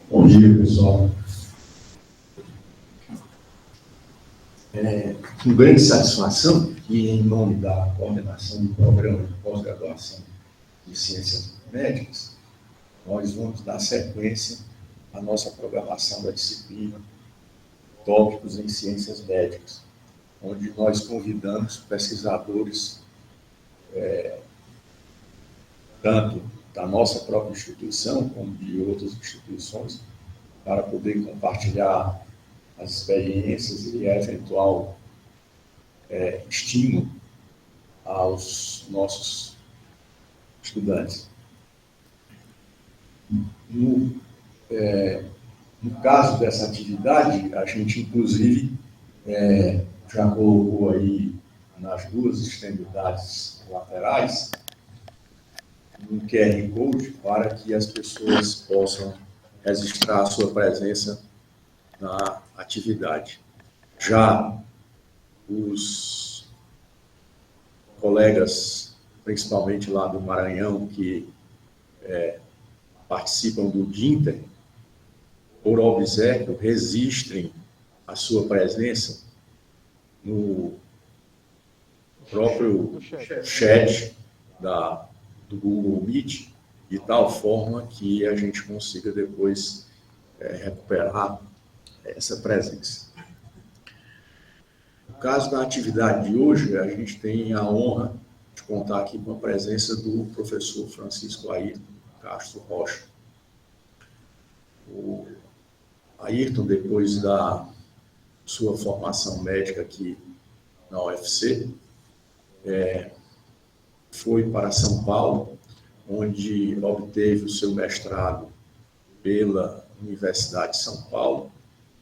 Bom dia, pessoal. Com grande satisfação que, em nome da coordenação do programa de pós-graduação de Ciências Médicas, nós vamos dar sequência à nossa programação da disciplina Tópicos em Ciências Médicas, onde nós convidamos pesquisadores, tanto da nossa própria instituição, como de outras instituições, para poder compartilhar as experiências e eventual estímulo aos nossos estudantes. No caso dessa atividade, a gente, inclusive, já colocou aí nas duas extremidades laterais um QR Code para que as pessoas possam registrar a sua presença na atividade. Já os colegas, principalmente lá do Maranhão, que participam do DINTER, por obséquio, registrem a sua presença no próprio chat do Google Meet, de tal forma que a gente consiga depois recuperar essa presença. No caso da atividade de hoje, a gente tem a honra de contar aqui com a presença do professor Francisco Ayrton Castro Rocha. O Ayrton, depois da sua formação médica aqui na UFC, foi para São Paulo, onde obteve o seu mestrado pela Universidade de São Paulo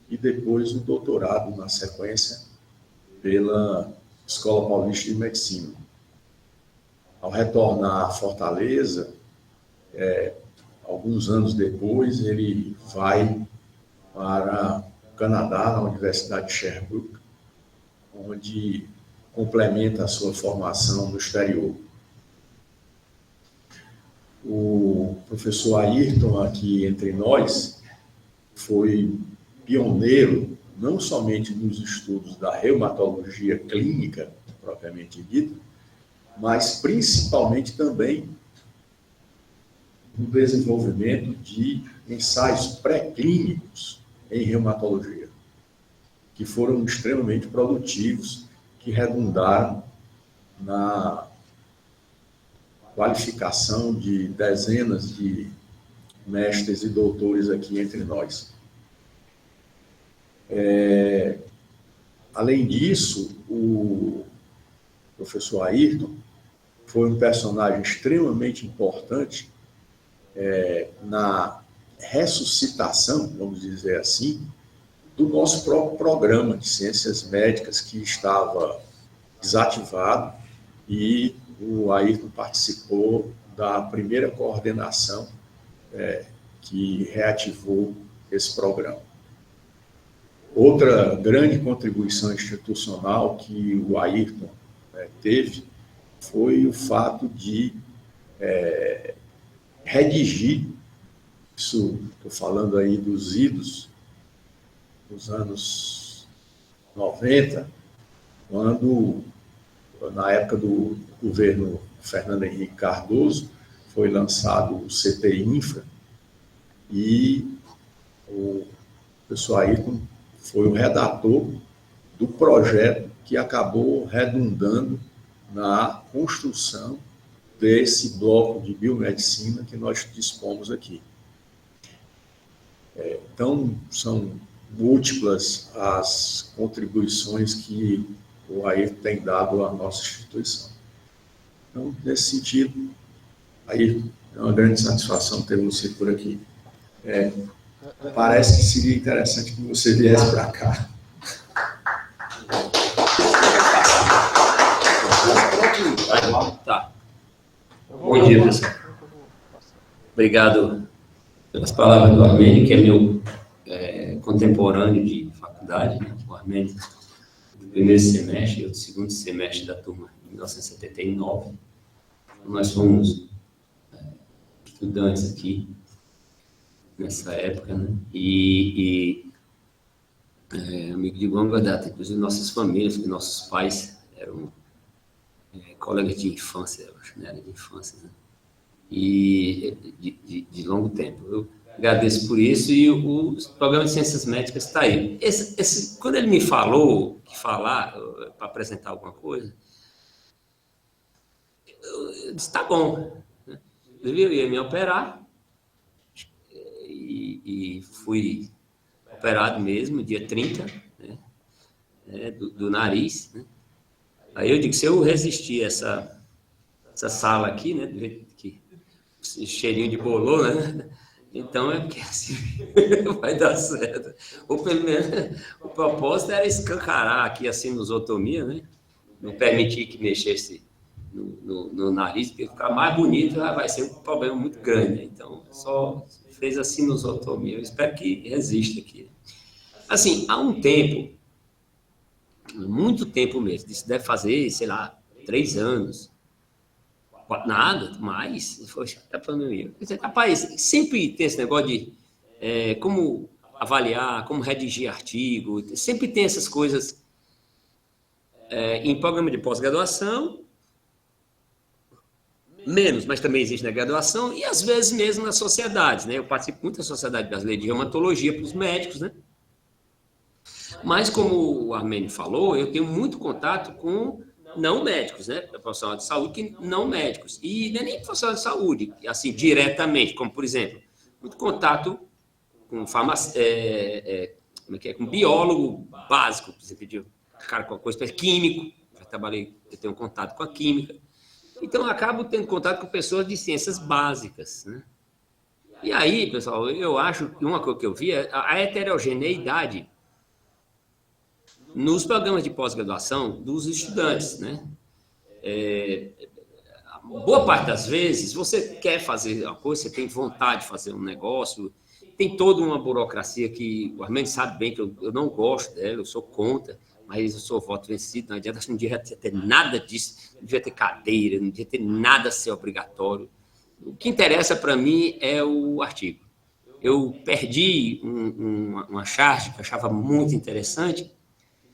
e depois o doutorado na sequência pela Escola Paulista de Medicina. Ao retornar a Fortaleza, alguns anos depois, ele vai para o Canadá, na Universidade de Sherbrooke, onde complementa a sua formação no exterior. O professor Ayrton, aqui entre nós, foi pioneiro não somente nos estudos da reumatologia clínica, propriamente dita, mas principalmente também no desenvolvimento de ensaios pré-clínicos em reumatologia, que foram extremamente produtivos, que redundaram na qualificação de dezenas de mestres e doutores aqui entre nós. Além disso, o professor Ayrton foi um personagem extremamente importante na ressuscitação, vamos dizer assim, do nosso próprio programa de ciências médicas, que estava desativado, e o Ayrton participou da primeira coordenação que reativou esse programa. Outra grande contribuição institucional que o Ayrton teve foi o fato de redigir, isso estou falando aí dos idos dos anos 90, quando, na época do governo Fernando Henrique Cardoso, foi lançado o CT Infra, e o professor Ayrton foi o redator do projeto que acabou redundando na construção desse bloco de biomedicina que nós dispomos aqui. Então, são múltiplas as contribuições que o Ayrton tem dado à nossa instituição. Então, nesse sentido, Ayrton, É uma grande satisfação ter você por aqui. Parece que seria interessante que você viesse para cá. Tá. Bom dia, pessoal. Obrigado pelas palavras do Armênio, que é meu contemporâneo de faculdade, né? O Armênio do primeiro semestre, eu do segundo semestre da turma de 1979. Nós fomos estudantes aqui nessa época, né? Amigo de longa data, inclusive nossas famílias, que nossos pais eram colegas de infância, eu acho, né? De infância, né? E de longo tempo. Eu agradeço por isso, e o programa de Ciências Médicas está aí. Quando ele me falou que falar para apresentar alguma coisa, eu disse, tá bom. Eu ia me operar, e fui operado mesmo, dia 30, né, do nariz, né? Aí eu digo, se eu resistir a essa sala aqui, né, do jeito que cheirinho de bolô, né, então é porque assim vai dar certo. Ou pelo menos o propósito era escancarar aqui a sinusotomia, né, não permitir que mexesse no nariz, porque ficar mais bonito vai ser um problema muito grande, né? Então só fez a sinusotomia. Eu espero que resista aqui. Assim, há um tempo, muito tempo mesmo, isso deve fazer, sei lá, 3 anos, nada, mais, foi a pandemia. Rapaz, sempre tem esse negócio de como avaliar, como redigir artigo, sempre tem essas coisas em programa de pós-graduação, menos, mas também existe na graduação, e às vezes mesmo nas sociedades, né? Eu participo muito da Sociedade Brasileira de Reumatologia para os médicos, né? Mas, como o Armênio falou, eu tenho muito contato com não médicos, né? Profissional de saúde que não médicos. E não é nem profissional de saúde, assim, diretamente, como, por exemplo, muito contato com com biólogo básico, por exemplo, cara com coisa, químico, eu tenho contato com a química. Então, eu acabo tendo contato com pessoas de ciências básicas, né? E aí, pessoal, eu acho que uma coisa que eu vi é a heterogeneidade nos programas de pós-graduação dos estudantes, né? Boa parte das vezes, você quer fazer uma coisa, você tem vontade de fazer um negócio, tem toda uma burocracia que o Armênio sabe bem que eu não gosto dela, eu sou contra, mas eu sou voto vencido, não adianta, não devia ter nada disso, não devia ter cadeira, não devia ter nada a ser obrigatório. O que interessa para mim é o artigo. Eu perdi uma charge que eu achava muito interessante,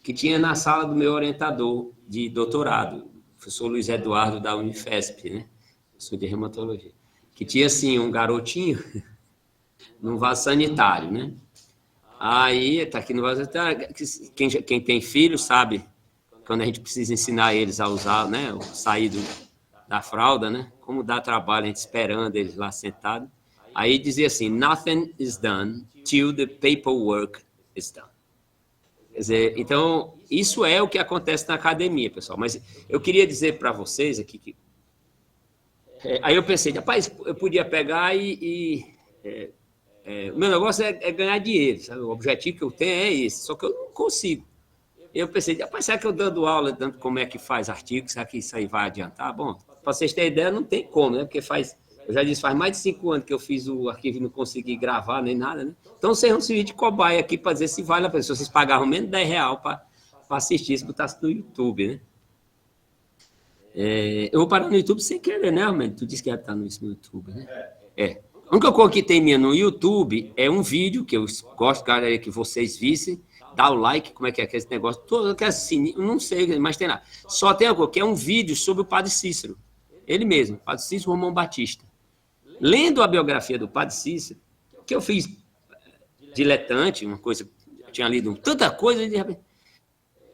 que tinha na sala do meu orientador de doutorado, o professor Luiz Eduardo da Unifesp, né? Professor de reumatologia, que tinha, assim, um garotinho num vaso sanitário, né? Aí, tá aqui no vaso sanitário, quem tem filho sabe, quando a gente precisa ensinar eles a usar, né, sair da fralda, né? Como dá trabalho a gente esperando eles lá sentados. Aí dizia assim, nothing is done till the paperwork is done. Quer dizer, então, isso é o que acontece na academia, pessoal. Mas eu queria dizer para vocês aqui que... aí eu pensei, rapaz, eu podia pegar o meu negócio é ganhar dinheiro, sabe? O objetivo que eu tenho é esse, só que eu não consigo. Eu pensei, rapaz, será que eu dando aula, dando como é que faz artigo, será que isso aí vai adiantar? Bom, para vocês terem ideia, não tem como, né? Porque eu já disse, faz mais de 5 anos que eu fiz o arquivo e não consegui gravar nem nada, né? Então, vocês vão servir de cobaia aqui para dizer se vale a pena. Se vocês pagavam menos de R$10 para assistir, se botasse no YouTube, né? Eu vou parar no YouTube sem querer, né, Armando? Tu disse que ia estar no YouTube, né? A única coisa que tem minha no YouTube é um vídeo que eu gosto, cara, que vocês vissem, dá o like, como é que é esse negócio, todo que é assim, não sei, mas tem lá. Só tem uma coisa, que é um vídeo sobre o Padre Cícero, ele mesmo, Padre Cícero Romão Batista. Lendo a biografia do Padre Cícero, que eu fiz diletante, uma coisa, eu tinha lido tanta coisa, e de repente,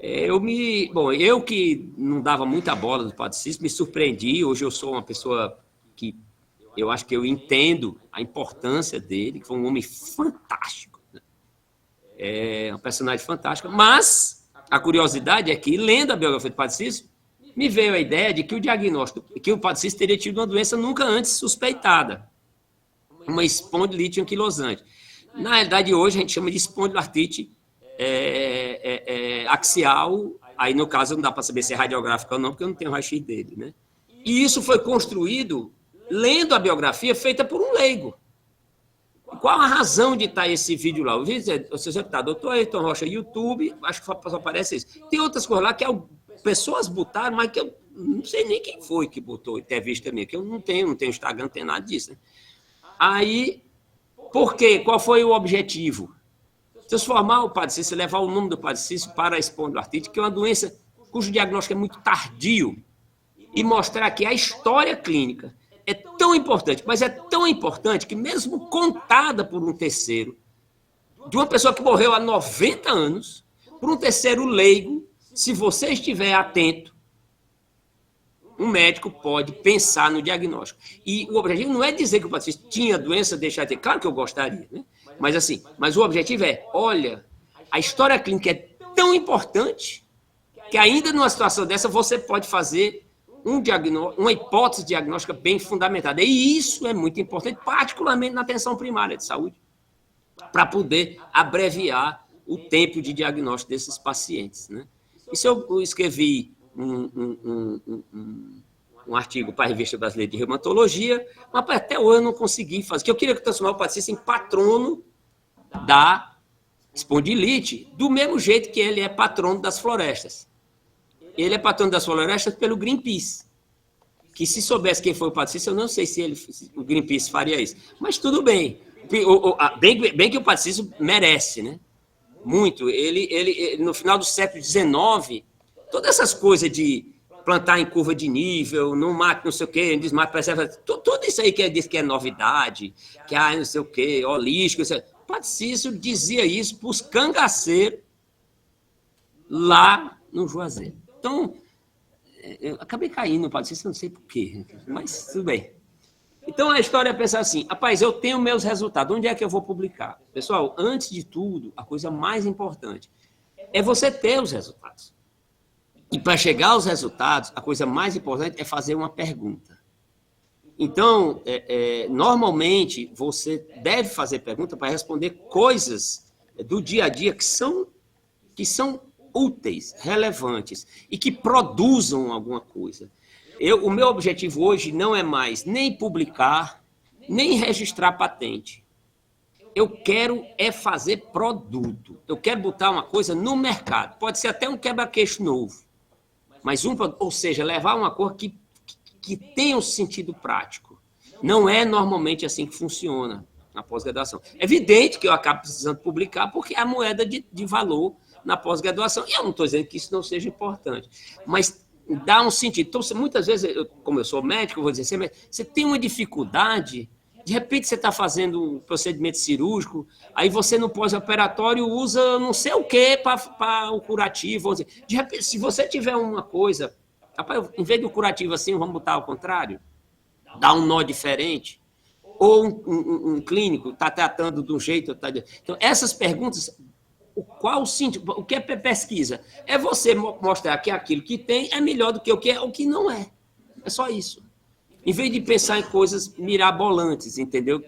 eu que não dava muita bola do Padre Cícero, me surpreendi, hoje eu sou uma pessoa que eu acho que eu entendo a importância dele, que foi um homem fantástico, né? É um personagem fantástico, mas a curiosidade é que, lendo a biografia do Padre Cícero, me veio a ideia de que o diagnóstico, que o Padre Cícero teria tido uma doença nunca antes suspeitada, uma espondilite anquilosante. Na realidade, hoje a gente chama de espondilartrite axial, aí no caso não dá para saber se é radiográfica ou não, porque eu não tenho raio-x dele, né? E isso foi construído lendo a biografia feita por um leigo. Qual a razão de estar esse vídeo lá? O vídeo, você sempre está, doutor Ayrton Rocha, YouTube, acho que só aparece isso. Tem outras coisas lá que pessoas botaram, mas que eu não sei nem quem foi que botou entrevista minha, que eu não tenho Instagram, não tem nada disso. Né? Aí, por quê? Qual foi o objetivo? Transformar o Padre Cícero, levar o nome do Padre Cícero para a espondilartrite, que é uma doença cujo diagnóstico é muito tardio, e mostrar que a história clínica é tão importante, mas é tão importante que mesmo contada por um terceiro, de uma pessoa que morreu há 90 anos, por um terceiro leigo, se você estiver atento, um médico pode pensar no diagnóstico. E o objetivo não é dizer que o paciente tinha doença, deixar de ter. Claro que eu gostaria, né? Mas o objetivo é, olha, a história clínica é tão importante que ainda numa situação dessa você pode fazer uma hipótese diagnóstica bem fundamentada. E isso é muito importante, particularmente na atenção primária de saúde, para poder abreviar o tempo de diagnóstico desses pacientes, né? Isso eu escrevi um artigo para a Revista Brasileira de Reumatologia, mas até hoje eu não consegui fazer, porque eu queria transformar o paciente em patrono da espondilite, do mesmo jeito que ele é patrono das florestas. Ele é patrono das florestas pelo Greenpeace, que se soubesse quem foi o Padre Cícero, eu não sei se o Greenpeace faria isso. Mas tudo bem. Bem que o Padre Cícero merece, né? Muito. Ele, no final do século XIX, todas essas coisas de plantar em curva de nível, não mate não sei o quê, desmate, preserva, tudo isso aí que diz que é novidade, que não sei o quê, holístico, o Padre Cícero dizia isso para os cangaceiros lá no Juazeiro. Então, eu acabei caindo no Padre Cícero, não sei porquê, mas tudo bem. Então, a história é pensar assim, rapaz, eu tenho meus resultados, onde é que eu vou publicar? Pessoal, antes de tudo, a coisa mais importante é você ter os resultados. E para chegar aos resultados, a coisa mais importante é fazer uma pergunta. Então, normalmente, você deve fazer pergunta para responder coisas do dia a dia que são úteis, relevantes e que produzam alguma coisa. O meu objetivo hoje não é mais nem publicar, nem registrar patente. Eu quero fazer produto. Eu quero botar uma coisa no mercado. Pode ser até um quebra-queixo novo. Mas ou seja, levar uma coisa que tenha um sentido prático. Não é normalmente assim que funciona na pós-graduação. É evidente que eu acabo precisando publicar porque é a moeda de valor na pós-graduação. E eu não estou dizendo que isso não seja importante. Mas dá um sentido. Então, muitas vezes, como eu sou médico, eu vou dizer assim, você tem uma dificuldade, de repente você está fazendo um procedimento cirúrgico, aí você no pós-operatório usa não sei o que para o curativo. De repente, se você tiver uma coisa, rapaz, em vez do curativo assim, vamos botar ao contrário, dá um nó diferente, ou um clínico está tratando de um jeito. Então, essas perguntas... O que é pesquisa? É você mostrar que aquilo que tem é melhor do que o que não é. É só isso. Em vez de pensar em coisas mirabolantes, entendeu?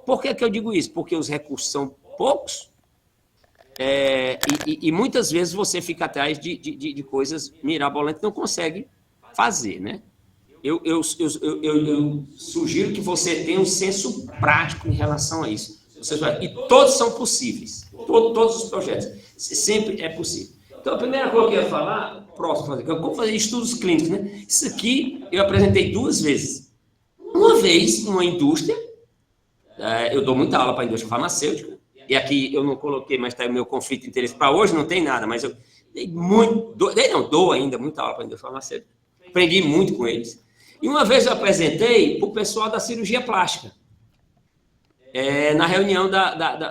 Por que eu digo isso? Porque os recursos são poucos e muitas vezes você fica atrás de coisas mirabolantes que não consegue fazer, né? Eu sugiro que você tenha um senso prático em relação a isso. E todos são possíveis. Todos os projetos. Sempre é possível. Então, a primeira coisa que eu ia falar, eu vou fazer estudos clínicos, né? Isso aqui eu apresentei 2 vezes. Uma vez, numa indústria, eu dou muita aula para a indústria farmacêutica, e aqui eu não coloquei, mas está o meu conflito de interesse para hoje, não tem nada, mas eu dou ainda muita aula para a indústria farmacêutica. Aprendi muito com eles. E uma vez eu apresentei para o pessoal da cirurgia plástica. Na reunião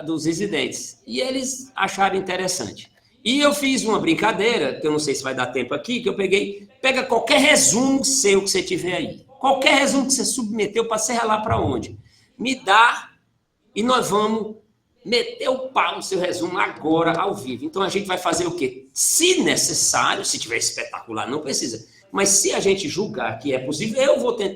dos residentes. E eles acharam interessante. E eu fiz uma brincadeira, que eu não sei se vai dar tempo aqui, que eu pega qualquer resumo seu que você tiver aí. Qualquer resumo que você submeteu, para ser lá para onde. Me dá e nós vamos meter o pau no seu resumo agora, ao vivo. Então, a gente vai fazer o quê? Se necessário, se tiver espetacular, não precisa. Mas se a gente julgar que é possível,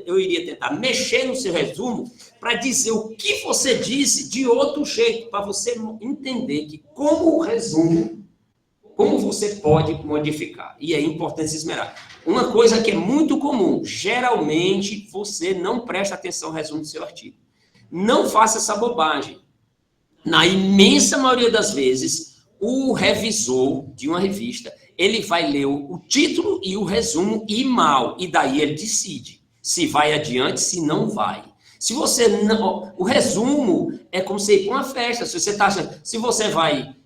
eu iria tentar mexer no seu resumo para dizer o que você disse de outro jeito, para você entender que como o resumo, como você pode modificar. E é importante se esmerar. Uma coisa que é muito comum, geralmente você não presta atenção ao resumo do seu artigo. Não faça essa bobagem. Na imensa maioria das vezes, o revisor de uma revista, ele vai ler o título e o resumo e mal, e daí ele decide se vai adiante, se não vai. Se você não... O resumo é como você ir para uma festa. Se você está achando... Se você vai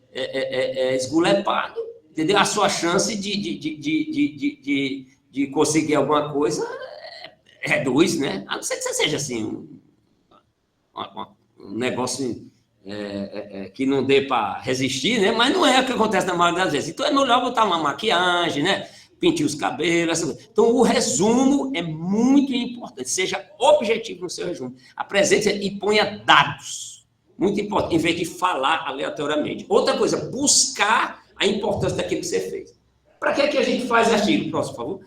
esgulepado, entendeu? A sua chance de conseguir alguma coisa reduz, né? A não ser que você seja assim, um negócio que não dê para resistir, né? Mas não é o que acontece na maioria das vezes. Então é melhor botar uma maquiagem, né? Pintar os cabelos, essa coisa. Então o resumo é muito importante. Seja objetivo no seu resumo. Apresente e ponha dados. Muito importante, em vez de falar aleatoriamente. Outra coisa, buscar a importância daquilo que você fez. Para que a gente faz artigo? Próximo, por favor.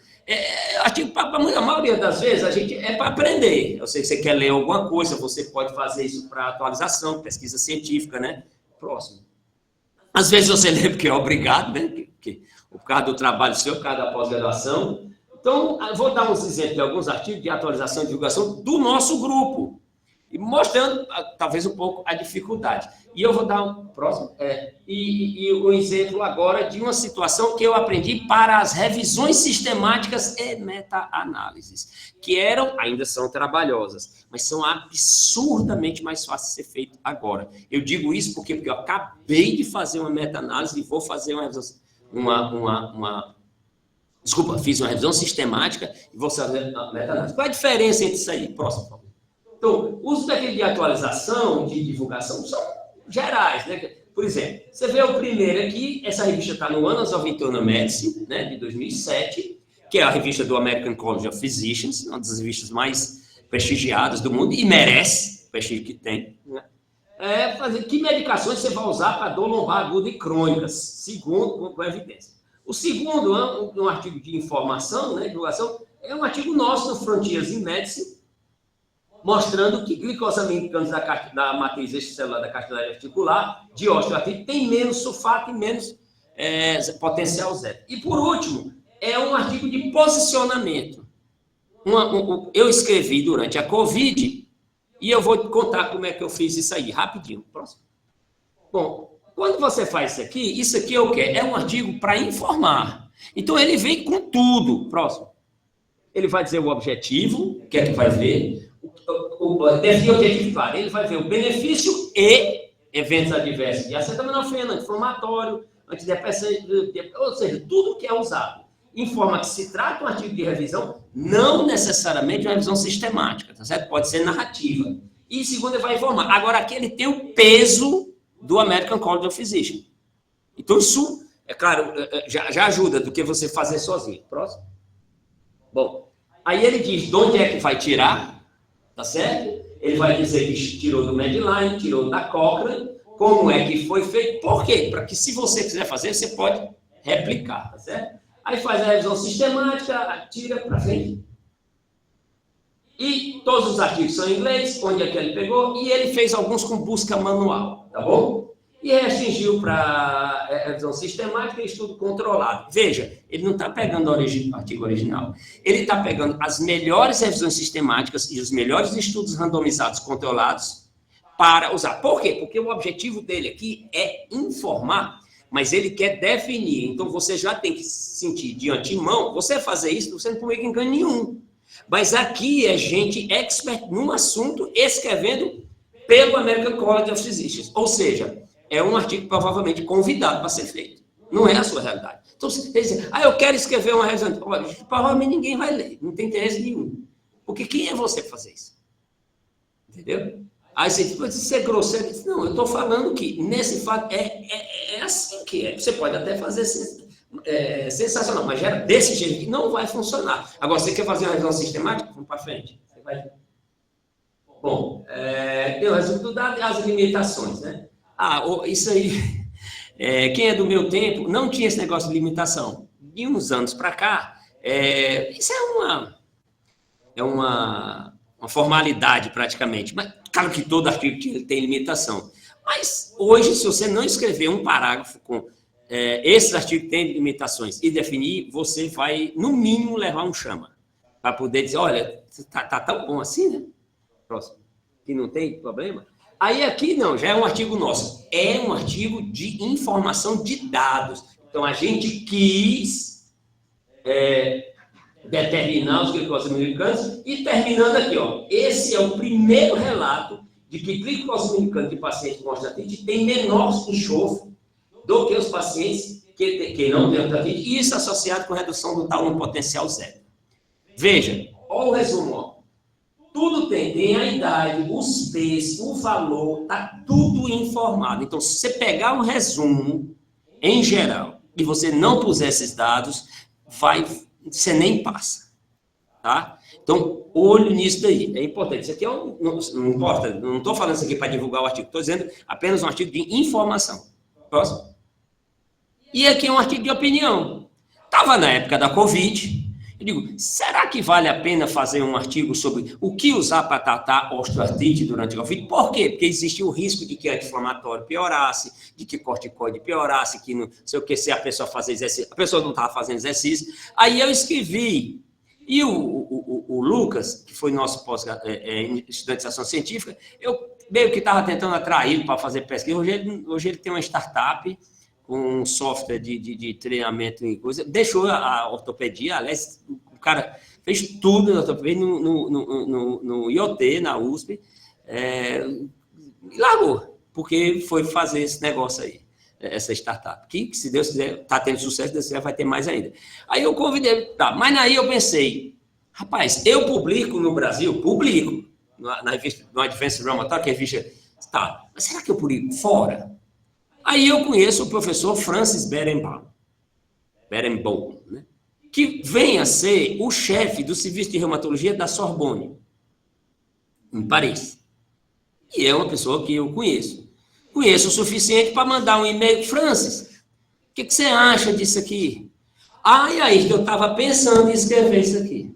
Artigo, a maioria das vezes, a gente é para aprender. Eu sei que você quer ler alguma coisa, você pode fazer isso para atualização, pesquisa científica, né? Próximo. Às vezes você lê porque é obrigado, né? Por causa do trabalho seu, por causa da pós-graduação. Então, eu vou dar uns exemplos de alguns artigos de atualização e divulgação do nosso grupo. E mostrando, talvez, um pouco a dificuldade. E eu vou dar um próximo. Um exemplo agora de uma situação que eu aprendi para as revisões sistemáticas e meta-análises, que ainda são trabalhosas, mas são absurdamente mais fáceis de ser feito agora. Eu digo isso porque eu acabei de fazer uma meta-análise e vou fazer fiz uma revisão sistemática e vou fazer uma meta-análise. Qual é a diferença entre isso aí? Próximo, por favor. Então, os métodos de atualização, de divulgação, são gerais, né? Por exemplo, você vê o primeiro aqui, essa revista está no Annals of Internal Medicine, né, de 2007, que é a revista do American College of Physicians, uma das revistas mais prestigiadas do mundo, e merece o prestígio que tem, né? Que medicações você vai usar para dor lombar aguda e crônicas, segundo, com evidência. O segundo, um artigo de informação, né, divulgação, é um artigo nosso no Frontiers in Medicine, mostrando que glicosaminocanos da matriz extracelular da cartilagem articular, de osteoartrite, tem menos sulfato e menos potencial zero. E, por último, é um artigo de posicionamento. Eu escrevi durante a Covid, e eu vou contar como é que eu fiz isso aí, rapidinho. Próximo. Bom, quando você faz isso aqui é o quê? É um artigo para informar. Então, ele vem com tudo. Próximo. Ele vai dizer o objetivo, o que é que vai ver, definir o objetivo claro. Ele vai ver o benefício e eventos adversos de acetaminofeno, anti-inflamatório, antidepressivo, ou seja, tudo que é usado. Informa que se trata de um artigo de revisão, não necessariamente uma revisão sistemática, tá certo? Pode ser narrativa. E segundo, ele vai informar. Agora, aqui ele tem o peso do American College of Physicians. Então, isso, é claro, já ajuda do que você fazer sozinho. Próximo. Bom, aí ele diz de onde é que vai tirar, tá certo? Ele vai dizer que tirou do Medline, tirou da Cochrane, como é que foi feito, por quê? Para que se você quiser fazer, você pode replicar, tá certo? Aí faz a revisão sistemática, tira para frente. E todos os artigos são em inglês, onde é que ele pegou, e ele fez alguns com busca manual, tá bom? E restringiu para revisão sistemática e estudo controlado. Veja, ele não está pegando o artigo original. Ele está pegando as melhores revisões sistemáticas e os melhores estudos randomizados controlados para usar. Por quê? Porque o objetivo dele aqui é informar, mas ele quer definir. Então, você já tem que sentir de antemão, você fazer isso, você não põe engano nenhum. Mas aqui é gente expert num assunto escrevendo pelo American College of Physicians. Ou seja, é um artigo provavelmente convidado para ser feito. Não é a sua realidade. Então, você diz, eu quero escrever uma revisão. Provavelmente ninguém vai ler. Não tem interesse nenhum. Porque quem é você para fazer isso? Entendeu? Aí você diz, você é grosseiro. Não, eu estou falando que nesse fato é assim que é. Você pode até fazer sensacional, mas já desse jeito que não vai funcionar. Agora, você quer fazer uma revisão sistemática? Vamos para frente. Você vai... Bom, tem o resultado dado e as limitações, né? Isso aí, quem é do meu tempo, não tinha esse negócio de limitação. De uns anos para cá, Isso é uma formalidade, praticamente. Mas, claro que todo artigo tem limitação. Mas, hoje, se você não escrever um parágrafo com esses artigos têm limitações e definir, você vai, no mínimo, levar um chama. Para poder dizer, olha, tá tão bom assim, né? Próximo. Que não tem problema. Aí, aqui, não, já é um artigo nosso. É um artigo de informação de dados. Então, a gente quis determinar os glicose miligramas e terminando aqui, ó. Esse é o primeiro relato de que glicose miligrama de paciente com osteoartrite tem menor enxofre do que os pacientes que não têm osteoartrite, e isso associado com redução do tal no potencial zero. Veja, olha o resumo, ó. Tudo tem a idade, os pesos, o valor, está tudo informado. Então, se você pegar um resumo, em geral, e você não puser esses dados, você nem passa. Tá? Então, olho nisso daí. É importante. Isso aqui não importa, não estou falando isso aqui para divulgar o artigo, estou dizendo apenas um artigo de informação. Próximo. E aqui é um artigo de opinião. Estava na época da Covid. Eu digo, será que vale a pena fazer um artigo sobre o que usar para tratar osteoartrite durante a Covid? Por quê? Porque existia o risco de que anti-inflamatório piorasse, de que corticoide piorasse, que não sei o que, se a pessoa fazer exercício, a pessoa não estava fazendo exercício. Aí eu escrevi, e o Lucas, que foi nosso estudante de ação científica, eu meio que estava tentando atraí-lo para fazer pesquisa. Hoje ele tem uma startup com um software de treinamento e coisa, deixou a ortopedia, aliás, o cara fez tudo na ortopedia no IoT, na USP, e largou, porque foi fazer esse negócio aí, essa startup, que se Deus quiser, está tendo sucesso, Deus quiser, vai ter mais ainda. Aí eu convidei, mas aí eu pensei, rapaz, eu publico no Brasil, na revista, no Advanced Rheumatoid, que é a revista, mas será que eu publico fora? Aí eu conheço o professor Francis Berenbaum, né? Que vem a ser o chefe do serviço de reumatologia da Sorbonne, em Paris. E é uma pessoa que eu conheço. Conheço o suficiente para mandar um e-mail. Francis, o que você acha disso aqui? E aí que eu estava pensando em escrever isso aqui.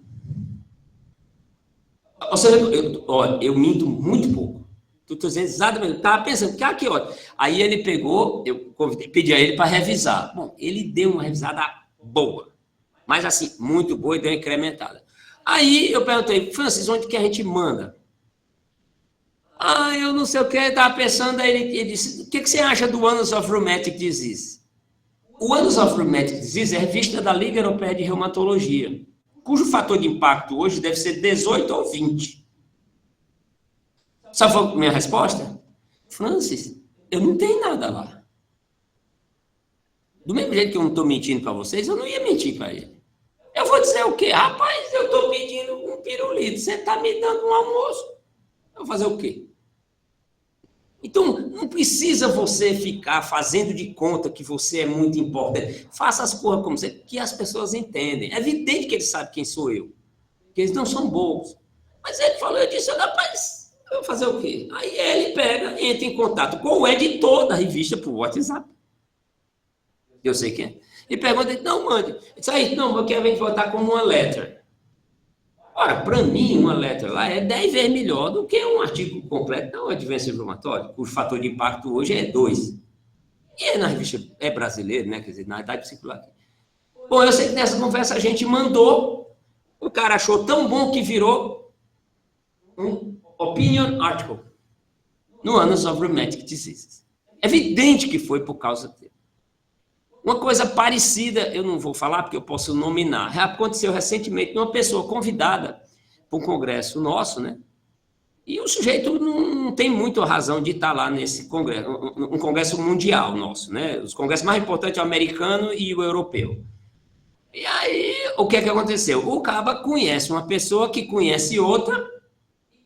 Eu minto muito pouco. Estou dizendo exatamente, estava pensando, que aqui, ó. Aí ele pegou, eu pedi a ele para revisar. Bom, ele deu uma revisada boa, mas assim, muito boa e deu uma incrementada. Aí eu perguntei, Francis, onde que a gente manda? Eu não sei o que, estava pensando, aí ele disse, o que você acha do Annals of Rheumatic Disease? O Annals of Rheumatic Disease é a revista da Liga Europeia de Reumatologia, cujo fator de impacto hoje deve ser 18 ou 20. Sabe qual foi a minha resposta? Francis, eu não tenho nada lá. Do mesmo jeito que eu não estou mentindo para vocês, eu não ia mentir para ele. Eu vou dizer o quê? Rapaz, eu estou pedindo um pirulito, você está me dando um almoço. Eu vou fazer o quê? Então, não precisa você ficar fazendo de conta que você é muito importante. Faça as coisas como você, que as pessoas entendem. É evidente que eles sabem quem sou eu. Que eles não são bobos. Mas ele falou, eu disse, rapaz, eu vou fazer o quê? Aí ele pega, entra em contato com o editor da revista por WhatsApp. Eu sei quem é. E pergunta, não, mande. Isso aí, não, eu quero botar como uma letra. Ora, para mim, uma letra lá é 10 vezes melhor do que um artigo completo da Advanced Rheumatoid, cujo fator de impacto hoje é 2. E na revista é brasileiro, né? Quer dizer, na idade circular. Bom, eu sei que nessa conversa a gente mandou, o cara achou tão bom que virou um opinion article no Annals of Rheumatic Diseases. É evidente que foi por causa dele. Uma coisa parecida, eu não vou falar porque eu posso nominar, aconteceu recentemente uma pessoa convidada para um congresso nosso, né? E o sujeito não tem muita razão de estar lá nesse congresso, um congresso mundial nosso, né? Os congressos mais importantes é o americano e o europeu. E aí, o que é que aconteceu? O caba conhece uma pessoa que conhece outra,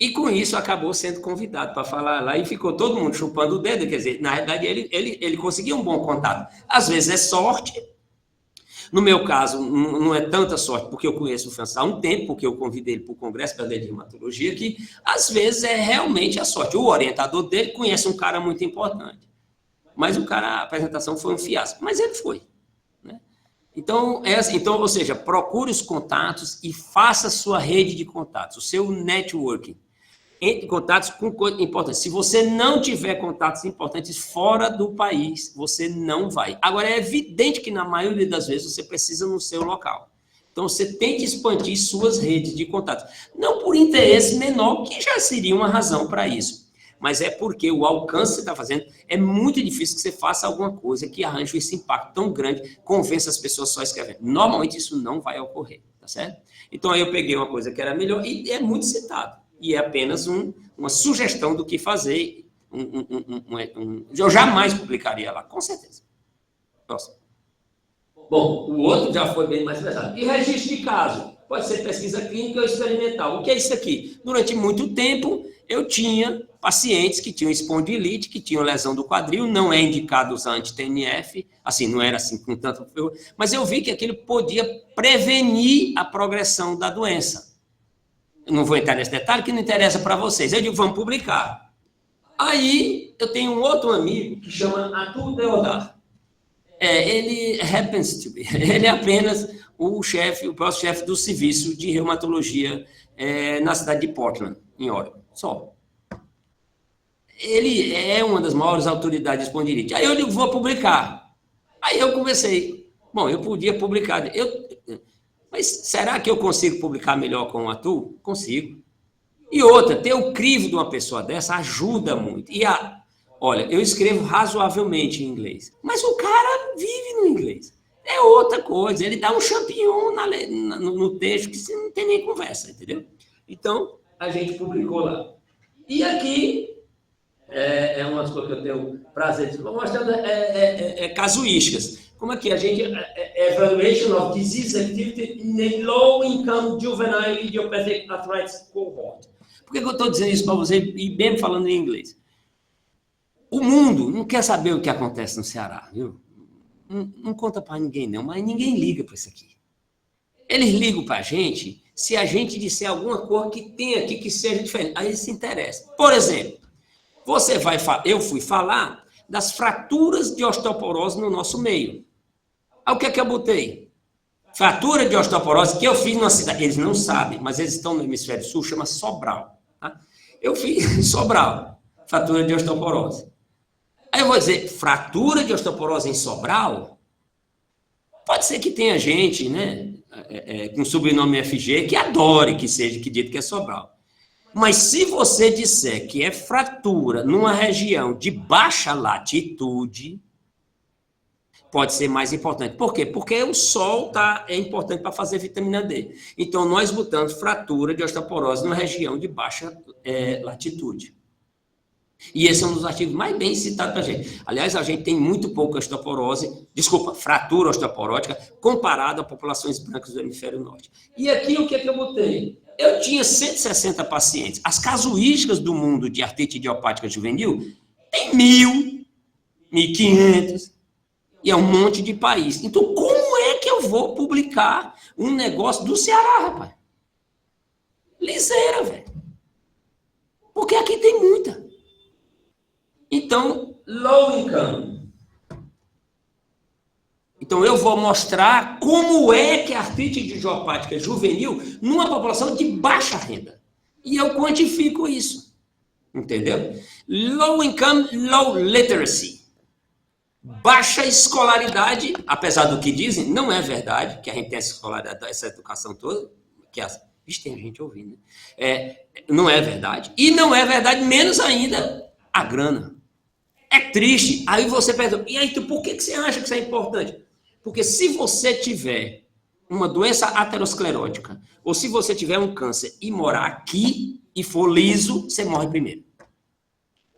e com isso acabou sendo convidado para falar lá e ficou todo mundo chupando o dedo. Quer dizer, na verdade, ele conseguiu um bom contato. Às vezes é sorte. No meu caso, não é tanta sorte, porque eu conheço o Francis há um tempo, porque eu convidei ele para o Congresso Brasileiro de Reumatologia, que às vezes é realmente a sorte. O orientador dele conhece um cara muito importante. Mas a apresentação foi um fiasco. Mas ele foi. Né? Então, ou seja, procure os contatos e faça a sua rede de contatos, o seu networking. Entre em contatos com coisas importantes. Se você não tiver contatos importantes fora do país, você não vai. Agora, é evidente que na maioria das vezes você precisa no seu local. Então, você tem que expandir suas redes de contatos. Não por interesse menor, que já seria uma razão para isso. Mas é porque o alcance que você está fazendo é muito difícil que você faça alguma coisa que arranje esse impacto tão grande, convença as pessoas só escrevendo. Normalmente isso não vai ocorrer, tá certo? Então aí eu peguei uma coisa que era melhor e é muito citado. E é apenas uma sugestão do que fazer. Eu jamais publicaria lá, com certeza. Próximo. Bom, o outro já foi bem mais pesado. E registro de caso? Pode ser pesquisa clínica ou experimental. O que é isso aqui? Durante muito tempo, eu tinha pacientes que tinham espondilite, que tinham lesão do quadril, não é indicado usar anti-TNF, assim, não era assim com tanto... Mas eu vi que aquilo podia prevenir a progressão da doença. Eu não vou entrar nesse detalhe, que não interessa para vocês. Eu digo, vamos publicar. Aí, eu tenho um outro amigo que chama Atul Deodar. Ele happens to be, ele é apenas o próximo chefe do serviço de reumatologia na cidade de Portland, em Oregon, só. Ele é uma das maiores autoridades de espondilite. Aí eu digo, vou publicar. Aí eu comecei, bom, eu podia publicar, mas será que eu consigo publicar melhor com o Atul? Consigo. E outra, ter o crivo de uma pessoa dessa ajuda muito. Olha, eu escrevo razoavelmente em inglês, mas o cara vive no inglês. É outra coisa, ele dá um champignon no texto que você não tem nem conversa, entendeu? Então, a gente publicou lá. E aqui, é uma das coisas que eu tenho prazer de mostrar, casuísticas. Como é que a gente... Evaluation of Disease Activity in a Low-Income Juvenile Idiopathic Arthritis Cohort. Por que eu estou dizendo isso para você, e mesmo falando em inglês? O mundo não quer saber o que acontece no Ceará, viu? Não conta para ninguém, não, mas ninguém liga para isso aqui. Eles ligam para a gente se a gente disser alguma coisa que tem aqui que seja diferente. Aí eles se interessam. Por exemplo, eu fui falar das fraturas de osteoporose no nosso meio. Aí o que é que eu botei? Fratura de osteoporose que eu fiz numa cidade. Eles não sabem, mas eles estão no hemisfério sul, chama Sobral. Tá? Eu fiz em Sobral, fratura de osteoporose. Aí eu vou dizer, fratura de osteoporose em Sobral? Pode ser que tenha gente, né, com sobrenome FG, que adore que seja, que diga que é Sobral. Mas se você disser que é fratura numa região de baixa latitude, pode ser mais importante. Por quê? Porque o sol é importante para fazer vitamina D. Então, nós botamos fratura de osteoporose numa região de baixa latitude. E esse é um dos artigos mais bem citados para a gente. Aliás, a gente tem muito pouca fratura osteoporótica comparado a populações brancas do hemisfério norte. E aqui o que é que eu botei? Eu tinha 160 pacientes. As casuísticas do mundo de artrite idiopática juvenil tem 1.000, 1.500, e é um monte de país. Então, como é que eu vou publicar um negócio do Ceará, rapaz? Liseira, velho. Porque aqui tem muita. Então, low income. Então, eu vou mostrar como é que a artrite idiopática juvenil numa população de baixa renda. E eu quantifico isso. Entendeu? Low income, low literacy. Baixa escolaridade, apesar do que dizem, não é verdade, que a gente tem essa escolaridade, essa educação toda, tem gente ouvindo, né? Não é verdade. E não é verdade, menos ainda, a grana. É triste. Aí você pergunta, e aí, por que você acha que isso é importante? Porque se você tiver uma doença aterosclerótica, ou se você tiver um câncer e morar aqui e for liso, você morre primeiro.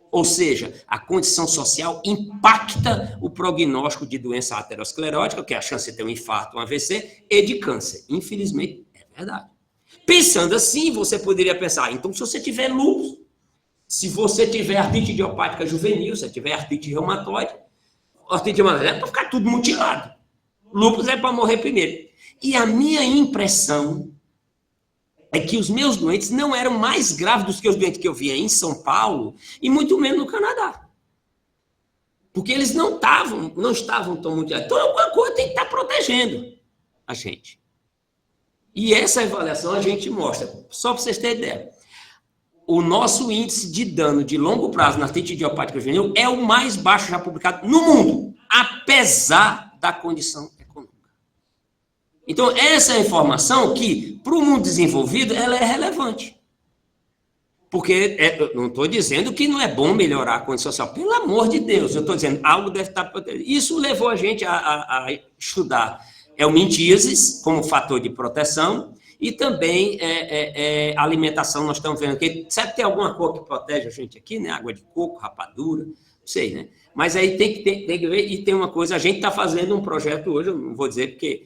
Ou seja, a condição social impacta o prognóstico de doença aterosclerótica, que é a chance de ter um infarto, um AVC, e de câncer. Infelizmente, é verdade. Pensando assim, você poderia pensar, então se você tiver lúpus, se você tiver artrite idiopática juvenil, se tiver artrite reumatoide, é para ficar tudo mutilado. Lúpus é para morrer primeiro. E a minha impressão é que os meus doentes não eram mais graves do que os doentes que eu via em São Paulo e muito menos no Canadá. Porque eles não estavam tão muito... Então, alguma coisa tem que estar protegendo a gente. E essa avaliação a gente mostra. Só para vocês terem ideia. O nosso índice de dano de longo prazo na artrite idiopática juvenil é o mais baixo já publicado no mundo, apesar da condição econômica. Então, essa é a informação que, para o mundo desenvolvido, ela é relevante. Porque eu não estou dizendo que não é bom melhorar a condição social. Pelo amor de Deus, eu estou dizendo algo deve estar protegido. Isso levou a gente a estudar helmintíases como fator de proteção e também alimentação. Nós estamos vendo aqui, sabe que tem alguma coisa que protege a gente aqui, né? Água de coco, rapadura, não sei, né? Mas aí tem que ver, e tem uma coisa, a gente está fazendo um projeto hoje, eu não vou dizer porque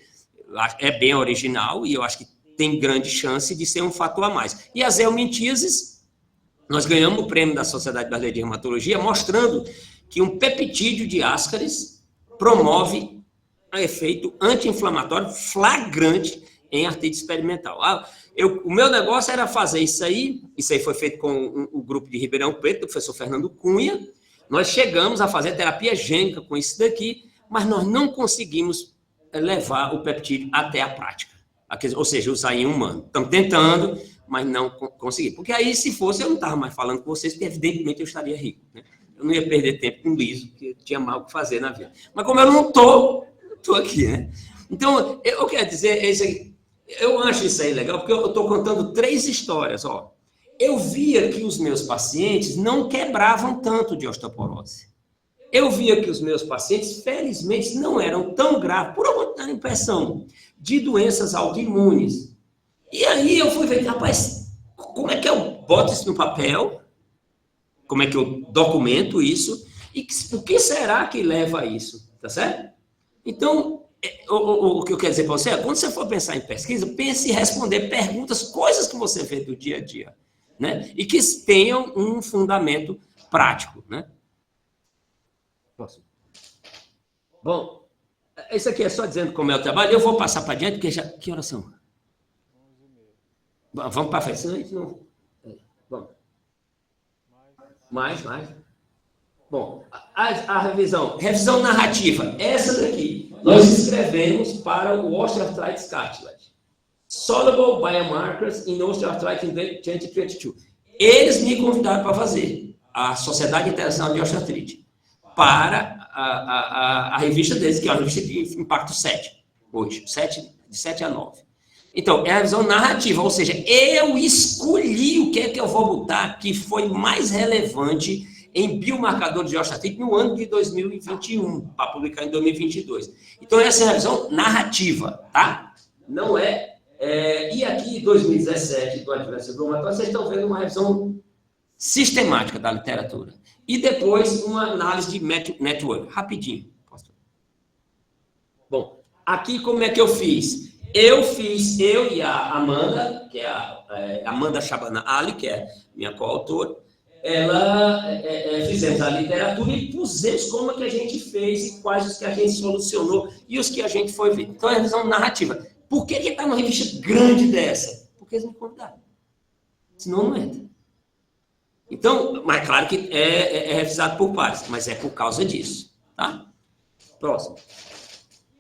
é bem original e eu acho que tem grande chance de ser um fator a mais. E as helmintíases, nós ganhamos o prêmio da Sociedade Brasileira de Reumatologia mostrando que um peptídeo de Ascaris promove um efeito anti-inflamatório flagrante em artrite experimental. O meu negócio era fazer isso aí foi feito com o grupo de Ribeirão Preto, do professor Fernando Cunha. Nós chegamos a fazer terapia gênica com isso daqui, mas nós não conseguimos levar o peptídeo até a prática. Ou seja, usar em humano. Estamos tentando, mas não consegui. Porque aí, se fosse, eu não estava mais falando com vocês, porque evidentemente eu estaria rico. Né? Eu não ia perder tempo com liso, porque tinha mal o que fazer na vida. Mas como eu não estou aqui, né? Então, eu quero dizer, eu acho isso aí legal, porque eu estou contando 3 histórias. Ó. Eu via que os meus pacientes não quebravam tanto de osteoporose. Eu via que os meus pacientes, felizmente, não eram tão graves, por uma impressão, de doenças autoimunes. E aí eu fui ver, rapaz, como é que eu boto isso no papel? Como é que eu documento isso? E o que será que leva a isso? Tá certo? Então, o que eu quero dizer para você é, quando você for pensar em pesquisa, pense em responder perguntas, coisas que você vê do dia a dia, né? E que tenham um fundamento prático, né? Posso? Bom, isso aqui é só dizendo como é o trabalho. Eu vou passar para adiante, porque já... Que horas são? 11h30. Vamos para frente, senão a gente não... Vamos. Mais. Bom, a revisão narrativa. Essa daqui, nós escrevemos para o Osteoarthritis Cartilage. Soluble Biomarkers in Osteoarthritis in 2022. Eles me convidaram para fazer a Sociedade Internacional de Osteoartrite para a revista deles, que é uma revista de impacto 7, hoje, de 7 a 9. Então, é a visão narrativa, ou seja, eu escolhi o que é que eu vou botar que foi mais relevante em biomarcadores de osteoartrite no ano de 2021, para publicar em 2022. Então, essa é a visão narrativa, tá? Não é... e aqui, em 2017, do Advanced Rheumatoid, vocês estão vendo uma revisão sistemática da literatura. E depois, uma análise de network, rapidinho. Bom, aqui como é que eu fiz? Eu e a Amanda, que é a Amanda Shabana Ali, que é minha coautora, ela fizemos a literatura e pusemos como é que a gente fez e quais os que a gente solucionou e os que a gente foi ver. Então, é a revisão narrativa. Por que está numa revista grande dessa? Porque eles me convidaram. Senão, não entra. Então, mas claro que é revisado por pares, mas é por causa disso. Tá? Próximo.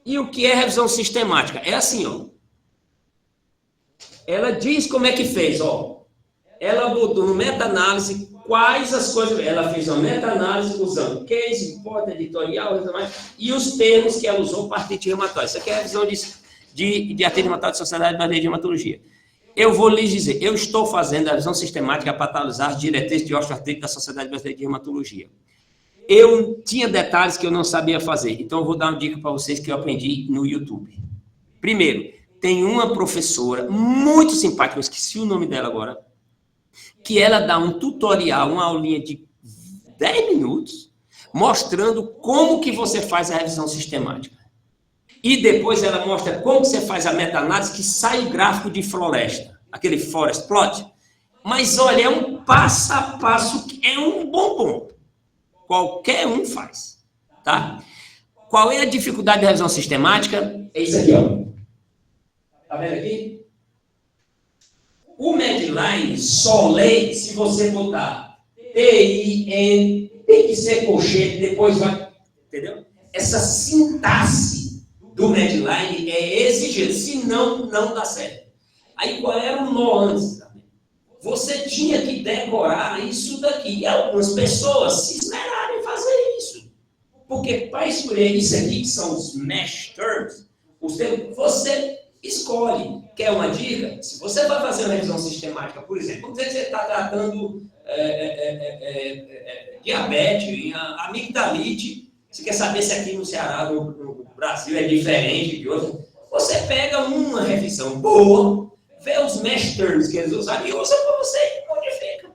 E o que é revisão sistemática? É assim, ó. Ela diz como é que fez, ó. Ela botou no meta-análise quais as coisas... Ela fez uma meta-análise usando case, report, editorial, e os termos que ela usou para artrite reumatoide. Isso aqui é a revisão de artrite reumatoide da Sociedade Brasileira de Reumatologia. Eu vou lhes dizer, eu estou fazendo a revisão sistemática para atualizar as diretrizes de osteoartrite da Sociedade Brasileira de Reumatologia. Eu tinha detalhes que eu não sabia fazer, então eu vou dar uma dica para vocês que eu aprendi no YouTube. Primeiro, tem uma professora muito simpática, eu esqueci o nome dela agora, que ela dá um tutorial, uma aulinha de 10 minutos, mostrando como que você faz a revisão sistemática. E depois ela mostra como você faz a meta-análise, que sai o gráfico de floresta, aquele forest plot. Mas, olha, é um passo a passo, é um bombom. Qualquer um faz, tá? Qual é a dificuldade da revisão sistemática? É isso aqui, ó. Tá vendo aqui? O Medline só lê se você botar T-I-N, tem que ser colchete, depois vai entendeu? Essa sintaxe do Medline é exigente, senão não dá certo. Aí qual era o nó antes? Você tinha que decorar isso daqui. E algumas pessoas se esmeraram em fazer isso. Porque para escolher isso aqui, que são os mesh terms, você escolhe. Quer uma dica? Se você vai fazer uma revisão sistemática, por exemplo, vamos dizer que você está tratando diabetes, amigdalite, você quer saber se aqui no Ceará, no Brasil, é diferente de outro, você pega uma revisão boa, vê os mesh terms que eles usaram e usa para você e modifica.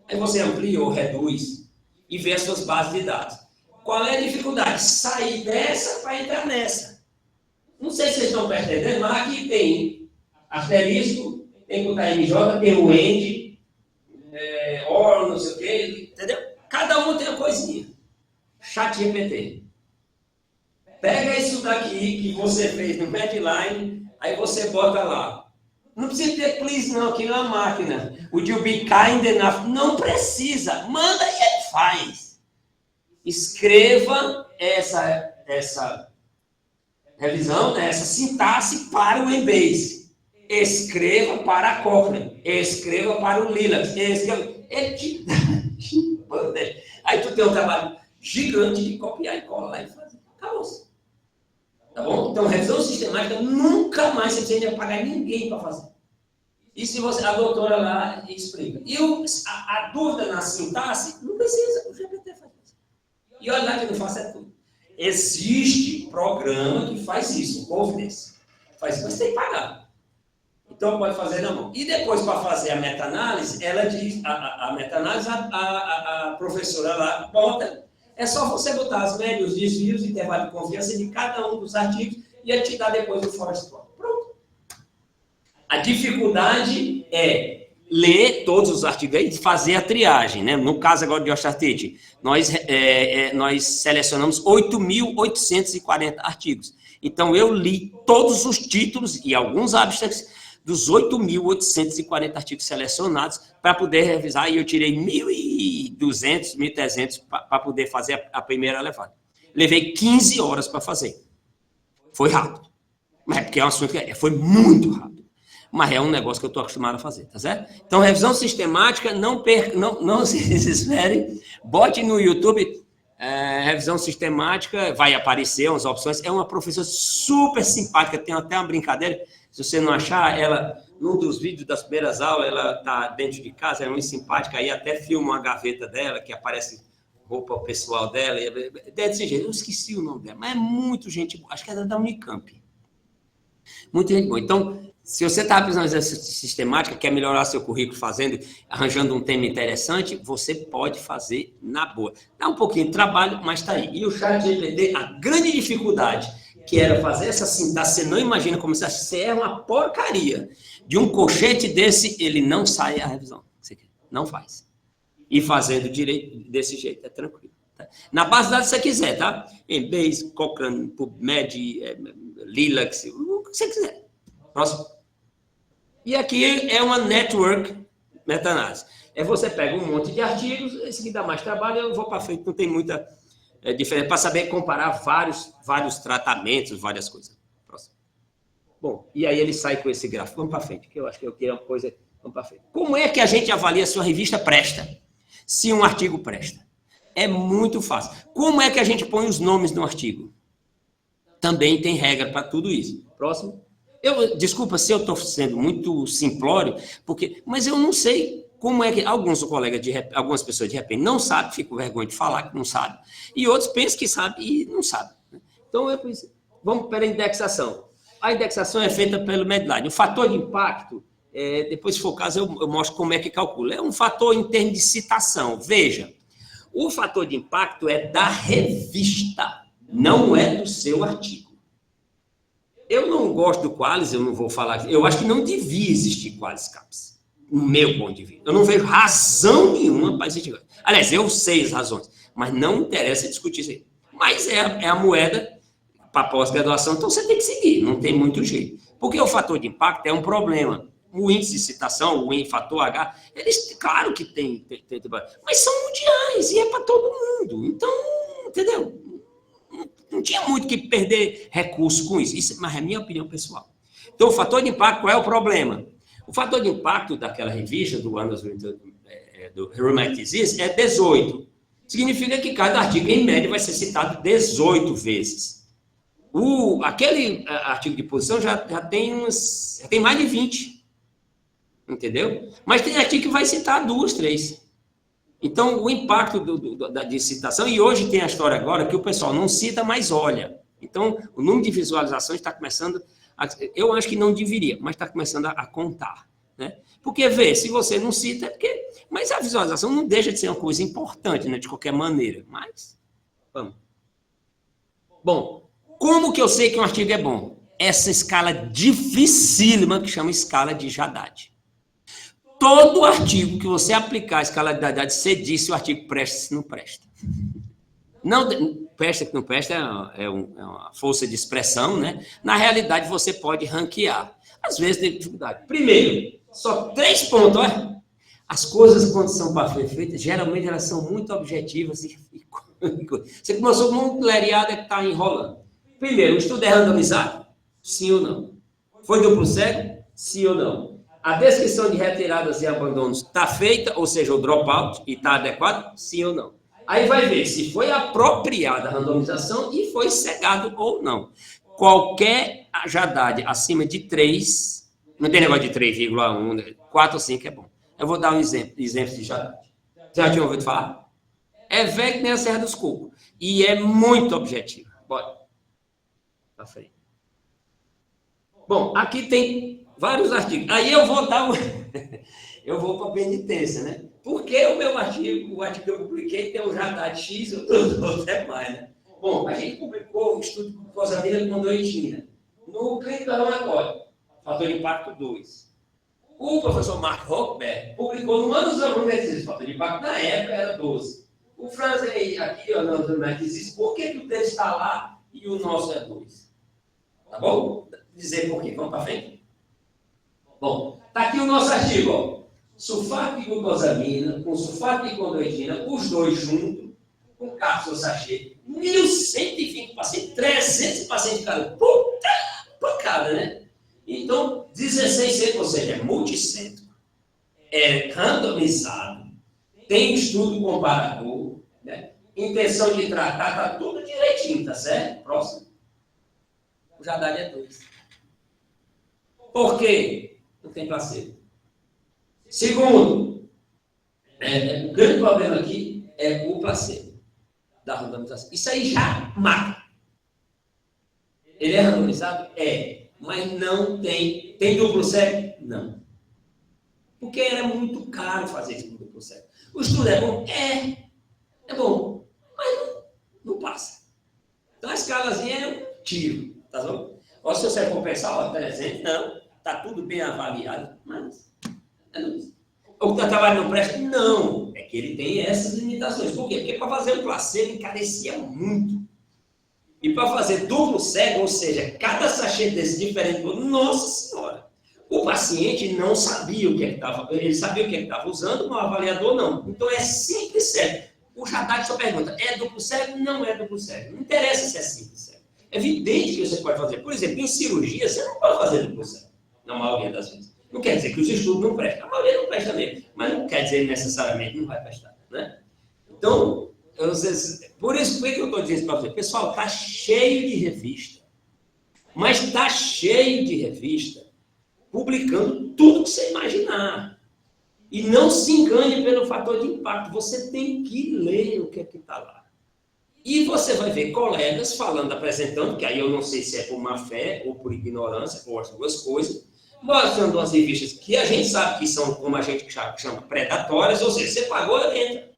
Aí você amplia ou reduz e vê as suas bases de dados. Qual é a dificuldade? Sair dessa para entrar nessa. Não sei se vocês estão percebendo, mas aqui tem asterisco, tem o KMJ, tem o END, OR, não sei o quê, entendeu? Cada um tem uma coisinha. ChatGPT. Pega isso daqui que você fez no Medline, aí você bota lá. Não precisa ter please não, aqui na máquina. Would you be kind enough? Não precisa. Manda e ele faz. Escreva essa revisão, né, essa sintaxe para o Embase. Escreva para a Cochrane. Escreva para o Lilac. Ele te dá. Aí tu tem um trabalho gigante de copiar e colar e fazer. Acabou. Tá bom? Então, revisão sistemática, nunca mais você precisa pagar ninguém para fazer. E se você, a doutora lá explica. E a dúvida na sintaxe, não precisa, o GPT faz isso. E olha lá que eu não faço é tudo. Existe programa que faz isso, o Confidence. Faz isso, mas tem que pagar. Então, pode fazer na mão. E depois, para fazer a meta-análise, ela diz, a meta-análise, a professora lá bota. É só você botar as médias, os desvios, intervalo de confiança de cada um dos artigos e ele te dá depois o forest plot. Pronto. A dificuldade é ler todos os artigos e fazer a triagem, né? No caso agora de osteoartrite, nós selecionamos 8.840 artigos. Então, eu li todos os títulos e alguns abstracts dos 8.840 artigos selecionados para poder revisar, e eu tirei 1.200, 1.300 para poder fazer a primeira levada. Levei 15 horas para fazer. Foi rápido. Mas é porque é um assunto que foi muito rápido. Mas é um negócio que eu estou acostumado a fazer, tá certo? Então, revisão sistemática, não se desesperem. Bote no YouTube, revisão sistemática, vai aparecer umas opções. É uma professora super simpática, tem até uma brincadeira. Se você não achar, ela, num dos vídeos das primeiras aulas, ela está dentro de casa, é muito simpática, aí até filma uma gaveta dela, que aparece roupa pessoal dela, é desse jeito. Eu esqueci o nome dela, mas é muito gente boa. Acho que é da Unicamp. Muita gente boa. Então, se você está precisando de sistemática, quer melhorar seu currículo fazendo, arranjando um tema interessante, você pode fazer na boa. Dá um pouquinho de trabalho, mas está aí. E o ChatGPT, a grande dificuldade que era fazer essa sintaxe, você não imagina como se é uma porcaria. De um colchete desse, ele não sai a revisão. Não faz. E fazendo direito desse jeito, é tranquilo. Tá? Na base de dados, se você quiser, tá? Embase, Cochrane, PubMed, Lilac, o que você quiser. Próximo. E aqui é uma network meta-análise. Você pega um monte de artigos, esse aqui dá mais trabalho, eu vou para frente, não tem muita diferença, para saber comparar vários tratamentos, várias coisas. Próximo. Bom, e aí ele sai com esse gráfico. Vamos para frente, que eu acho que eu quero uma coisa. Vamos para frente. Como é que a gente avalia se uma revista presta? Se um artigo presta? É muito fácil. Como é que a gente põe os nomes no artigo? Também tem regra para tudo isso. Próximo. Desculpa se eu estou sendo muito simplório, mas eu não sei como é que alguns colegas, algumas pessoas de repente não sabem, ficam com vergonha de falar que não sabem, e outros pensam que sabem e não sabem. Então, vamos para a indexação. A indexação é feita pelo Medline. O fator de impacto, depois, se for o caso, eu mostro como é que calcula. É um fator em termos de citação. Veja, o fator de impacto é da revista, não é do seu artigo. Eu não gosto do Qualis, eu não vou falar. Eu acho que não devia existir Qualis CAPS, no meu ponto de vista. Eu não vejo razão nenhuma para existir. Aliás, eu sei as razões, mas não interessa discutir isso aí. Mas é a moeda para pós-graduação, então você tem que seguir, não tem muito jeito. Porque o fator de impacto é um problema. O índice de citação, o fator H, eles, claro que tem, mas são mundiais e é para todo mundo. Então, entendeu? tinha muito que perder recurso com isso, mas é a minha opinião pessoal. Então, o fator de impacto, qual é o problema? O fator de impacto daquela revista, do Rheumatic Disease, é 18. Significa que cada artigo, em média, vai ser citado 18 vezes. Aquele artigo de posição já tem mais de 20. Entendeu? Mas tem artigo que vai citar 2, 3. Então, o impacto de citação, e hoje tem a história agora que o pessoal não cita, mas olha. Então, o número de visualizações está começando, eu acho que não deveria, mas está começando a contar. Né? Porque, vê, se você não cita, mas a visualização não deixa de ser uma coisa importante, né, de qualquer maneira. Mas, vamos. Bom, como que eu sei que um artigo é bom? Essa escala dificílima que chama escala de Haddad. Todo artigo que você aplicar a escala de Haddad, você diz se o artigo presta, se não presta. Não presta, que não presta é uma força de expressão, né? Na realidade, você pode ranquear. Às vezes tem dificuldade. Primeiro, só 3 pontos, olha. As coisas, quando são para ser feitas, geralmente elas são muito objetivas. Você começou com uma leriada que está enrolando. Primeiro, o estudo é randomizado? Sim ou não? Foi duplo cego? Sim ou não? A descrição de retiradas e abandonos está feita, ou seja, o dropout, e está adequado? Sim ou não? Aí vai ver se foi apropriada a randomização e foi cegado ou não. Qualquer Haddad acima de 3, não tem negócio de 3,1, 4 ou 5 é bom. Eu vou dar um exemplo de Haddad. Você já tinha ouvido falar? É velho que nem a Serra dos Cocos. E é muito objetivo. Bora. Para frente. Bom, aqui tem vários artigos. Aí eu vou dar eu vou para a penitência, né? Porque o artigo que eu publiquei tem o Haddad X, outro é mais, né? Bom, a gente publicou o estudo de glucosamina com condoitina no Clínico Reumatóide, fator de impacto 2. O professor Mark Hochberg publicou no Manual of Rheumatism, fator de impacto na época era 12. O Franz aqui, ó, no Rheumatism, por que o dele está lá e o nosso é 2? Tá bom? Dizer por quê. Vamos para frente? Bom, está aqui o nosso artigo, ó. Sulfato de glucosamina com sulfato de condoitina, os dois juntos, com cápsula sachê, 1.120 pacientes, 300 pacientes cada. Puta pancada, né? Então, 16 centros, ou seja, é multicêntrico, é randomizado, tem estudo comparador, né? Intenção de tratar, tá tudo direitinho, tá certo? Próximo. O Haddad é 2. Por quê? Não tem placebo. Segundo, o grande problema aqui é o placebo da randomização. Isso aí já mata. Ele é randomizado? É. Mas não tem. Tem duplo cego? Não. Porque era muito caro fazer isso com duplo cego. O estudo é bom? É bom. Mas não passa. Então a escalazinha é um tiro. Tá bom? Ou se você for pensar, ó, 300, não. Está tudo bem avaliado. Mas. O trabalho não presta? Não. É que ele tem essas limitações. Por quê? Porque para fazer o placebo encarecia muito. E para fazer duplo cego, ou seja, cada sachê desse diferente do outro, nossa senhora, o paciente não sabia o que estava, ele sabia o que estava usando, mas o avaliador não. Então é simples cego. O Haddad só pergunta, é duplo cego? Não é duplo cego. Não interessa se é simples cego. É evidente que você pode fazer. Por exemplo, em cirurgia, você não pode fazer duplo cego, na maioria das vezes. Não quer dizer que os estudos não prestam. A maioria não presta mesmo, mas não quer dizer necessariamente não vai prestar, né? Então, por isso que eu estou dizendo isso para você. Pessoal, está cheio de revista. Mas está cheio de revista publicando tudo que você imaginar. E não se engane pelo fator de impacto. Você tem que ler o que é que está lá. E você vai ver colegas falando, apresentando, que aí eu não sei se é por má fé ou por ignorância, ou as duas coisas, mostrando umas revistas que a gente sabe que são, como a gente chama, predatórias, ou seja, você pagou, entra.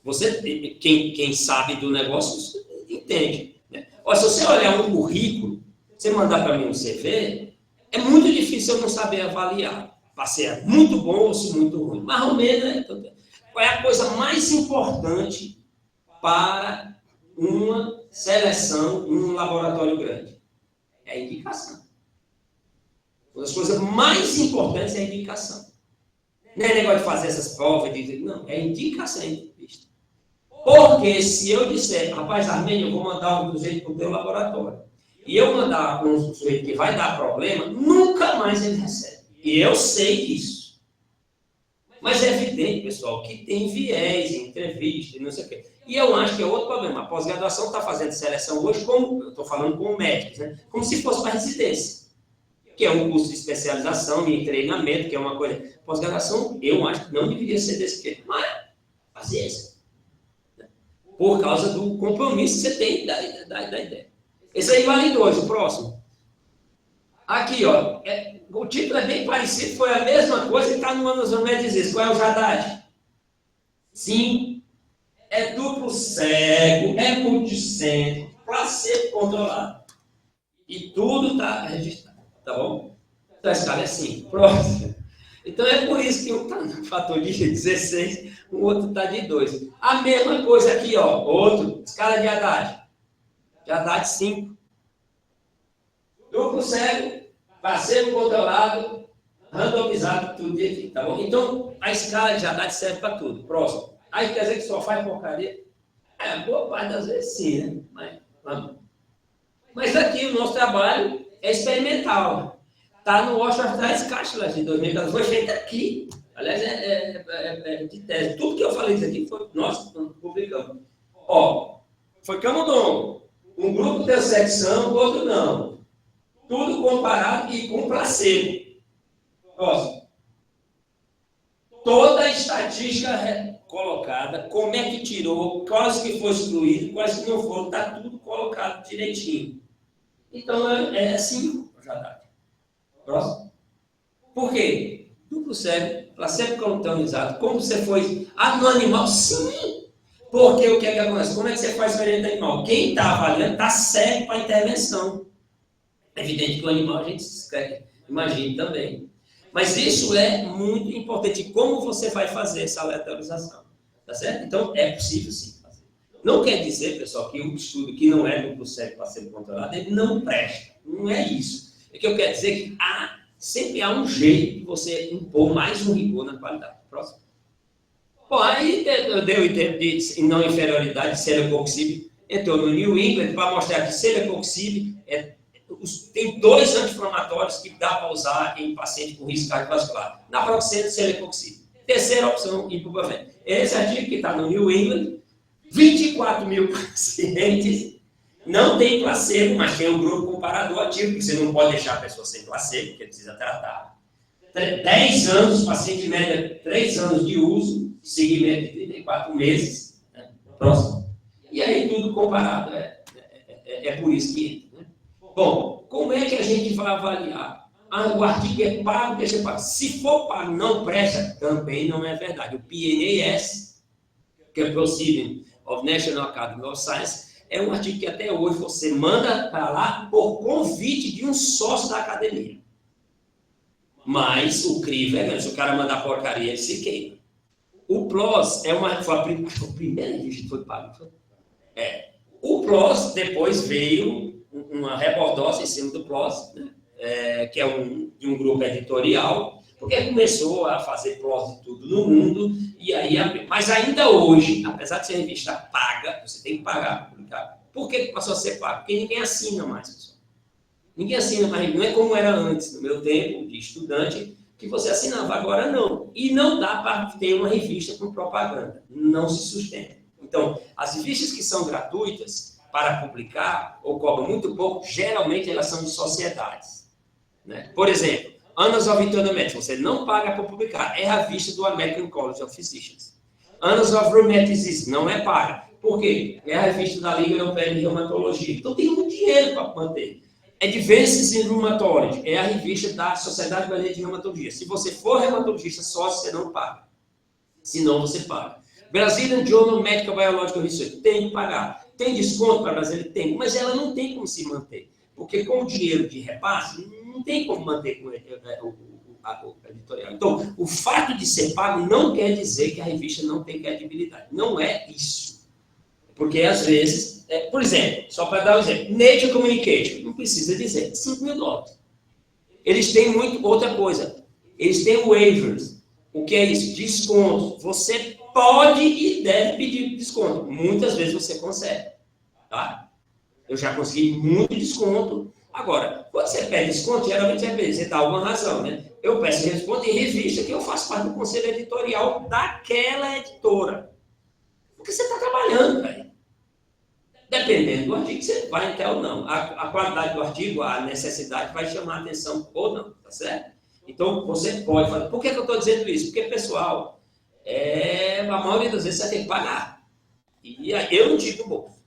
Você, quem sabe do negócio, entende. Né? Olha, se você olhar um currículo, você mandar para mim um CV, é muito difícil eu não saber avaliar. Se é muito bom ou se muito ruim. Mais ou menos, né? Qual é a coisa mais importante para uma seleção em um laboratório grande? É a indicação. Uma das coisas mais importantes é a indicação. Não é negócio de fazer essas provas, não, é a indicação em entrevista. Porque se eu disser, rapaz, Armênio, eu vou mandar um sujeito para o teu laboratório, e eu mandar um sujeito que vai dar problema, nunca mais ele recebe. E eu sei disso. Mas é evidente, pessoal, que tem viés em entrevista e não sei o quê. E eu acho que é outro problema. A pós-graduação está fazendo seleção hoje, como eu estou falando com médicos, né? Como se fosse para residência, que é um curso de especialização e treinamento, que é uma coisa. Pós-graduação, eu acho que não deveria ser desse jeito, mas paciência. Por causa do compromisso que você tem da ideia. Esse aí vale dois, o próximo. Aqui, ó, o título é bem parecido, foi a mesma coisa que está no Manual dizer. Qual é o Haddad? Sim, é duplo cego, é multicêntrico, placebo controlado. E tudo está registrado, tá bom? Então, a escala é assim, próximo. Então, é por isso que um está no fator de 16, o outro está de 2. A mesma coisa aqui, ó, outro, escala de Haddad. De Haddad 5. Duplo cego, placebo controlado, randomizado, tudo aqui, tá bom? Então, a escala de Haddad serve para tudo. Próximo. Aí quer dizer que só faz porcaria? Boa parte das vezes sim, né? Mas aqui o nosso trabalho é experimental. Está no Osteoarthritis Catalyst de 2014. Foi feito aqui. Aliás, é de tese. Tudo que eu falei isso aqui foi nós publicamos. Ó, foi camundongo. Um grupo deu secção, o outro não. Tudo comparado e com placebo. Próximo. Toda a estatística colocada, como é que tirou, quais que foram excluídos, quais que não foram, está tudo colocado direitinho. Então, é assim, já dá. Próximo. Por quê? Duplo cego, placebo contaminado. Como você foi? No animal, sim. Porque o que é que acontece? Como é que você faz experiência de animal? Quem está avaliando está cego para a intervenção. É evidente que o animal a gente imagina também. Mas isso é muito importante. Como você vai fazer essa aleatorização? Tá certo? Então, é possível sim fazer. Não quer dizer, pessoal, que um estudo que não é duplo cego para ser controlado, ele não presta. Não é isso. É que eu quero dizer que sempre há um jeito de você impor mais um rigor na qualidade. Próximo. Bom, aí eu dei o exemplo de não inferioridade de celecoxib. Entrou no New England para mostrar que celecoxib tem 2 anti-inflamatórios que dá para usar em paciente com risco cardiovascular. Naproxeno e celecoxib. Terceira opção, ibuprofeno. Esse artigo que está no New England, 24 mil pacientes, não tem placebo, mas tem um grupo comparador ativo, que você não pode deixar a pessoa sem placebo, porque precisa tratar. 10 anos, paciente de média, 3 anos de uso, seguimento de 34 meses. Né? Próximo. E aí tudo comparado. É por isso que entra. Né? Bom, como é que a gente vai avaliar? O artigo é pago, deixa eu pagar. Se for pago, não presta, também não é verdade. O PNAS, que é Proceeding of National Academy of Science, é um artigo que até hoje você manda para lá por convite de um sócio da academia. Mas o crivo é grande. Se o cara mandar porcaria, ele se queima. O PLOS foi a primeira revista que foi pago. O PLOS depois veio uma reportagem em cima do PLOS, né? Que é de um grupo editorial, porque começou a fazer PLOS de tudo no mundo, e aí, mas ainda hoje, apesar de ser revista paga, você tem que pagar para publicar. Por que passou a ser pago? Porque ninguém assina mais, pessoal. Ninguém assina mais, não é como era antes, no meu tempo de estudante, que você assinava, agora não. E não dá para ter uma revista com propaganda, não se sustenta. Então, as revistas que são gratuitas para publicar, ou cobram muito pouco, geralmente elas são de sociedades. Né? Por exemplo, Annals of Internal Medicine, você não paga para publicar, é a revista do American College of Physicians. Annals of Rheumatism, não é paga. Por quê? É a revista da Liga Europeia de Reumatologia. Então tem muito dinheiro para manter. Advances in Rheumatology, é a revista da Sociedade Brasileira de Reumatologia. Se você for reumatologista sócio, você não paga. Senão você paga. Brazilian Journal Medical Biological Research, tem que pagar. Tem desconto para Brasília? Tem, mas ela não tem como se manter. Porque com o dinheiro de repasse, não tem como manter com o editorial. Então, o fato de ser pago não quer dizer que a revista não tem credibilidade. Não é isso. Porque, às vezes, por exemplo, só para dar um exemplo, Nature Communication, não precisa dizer, $5 mil. Eles têm outra coisa, eles têm waivers. O que é isso? Descontos. Você pode e deve pedir desconto. Muitas vezes você consegue, tá? Eu já consegui muito desconto. Agora, quando você pede desconto, geralmente você dá alguma razão, né? Eu peço desconto em revista que eu faço parte do conselho editorial daquela editora. Porque você está trabalhando, velho. Dependendo do artigo, você vai entrar ou não. A qualidade do artigo, a necessidade vai chamar a atenção ou não, tá certo? Então, você pode fazer. Por que eu estou dizendo isso? Porque, pessoal, a maioria das vezes você tem que pagar. E eu não tiro do bolso.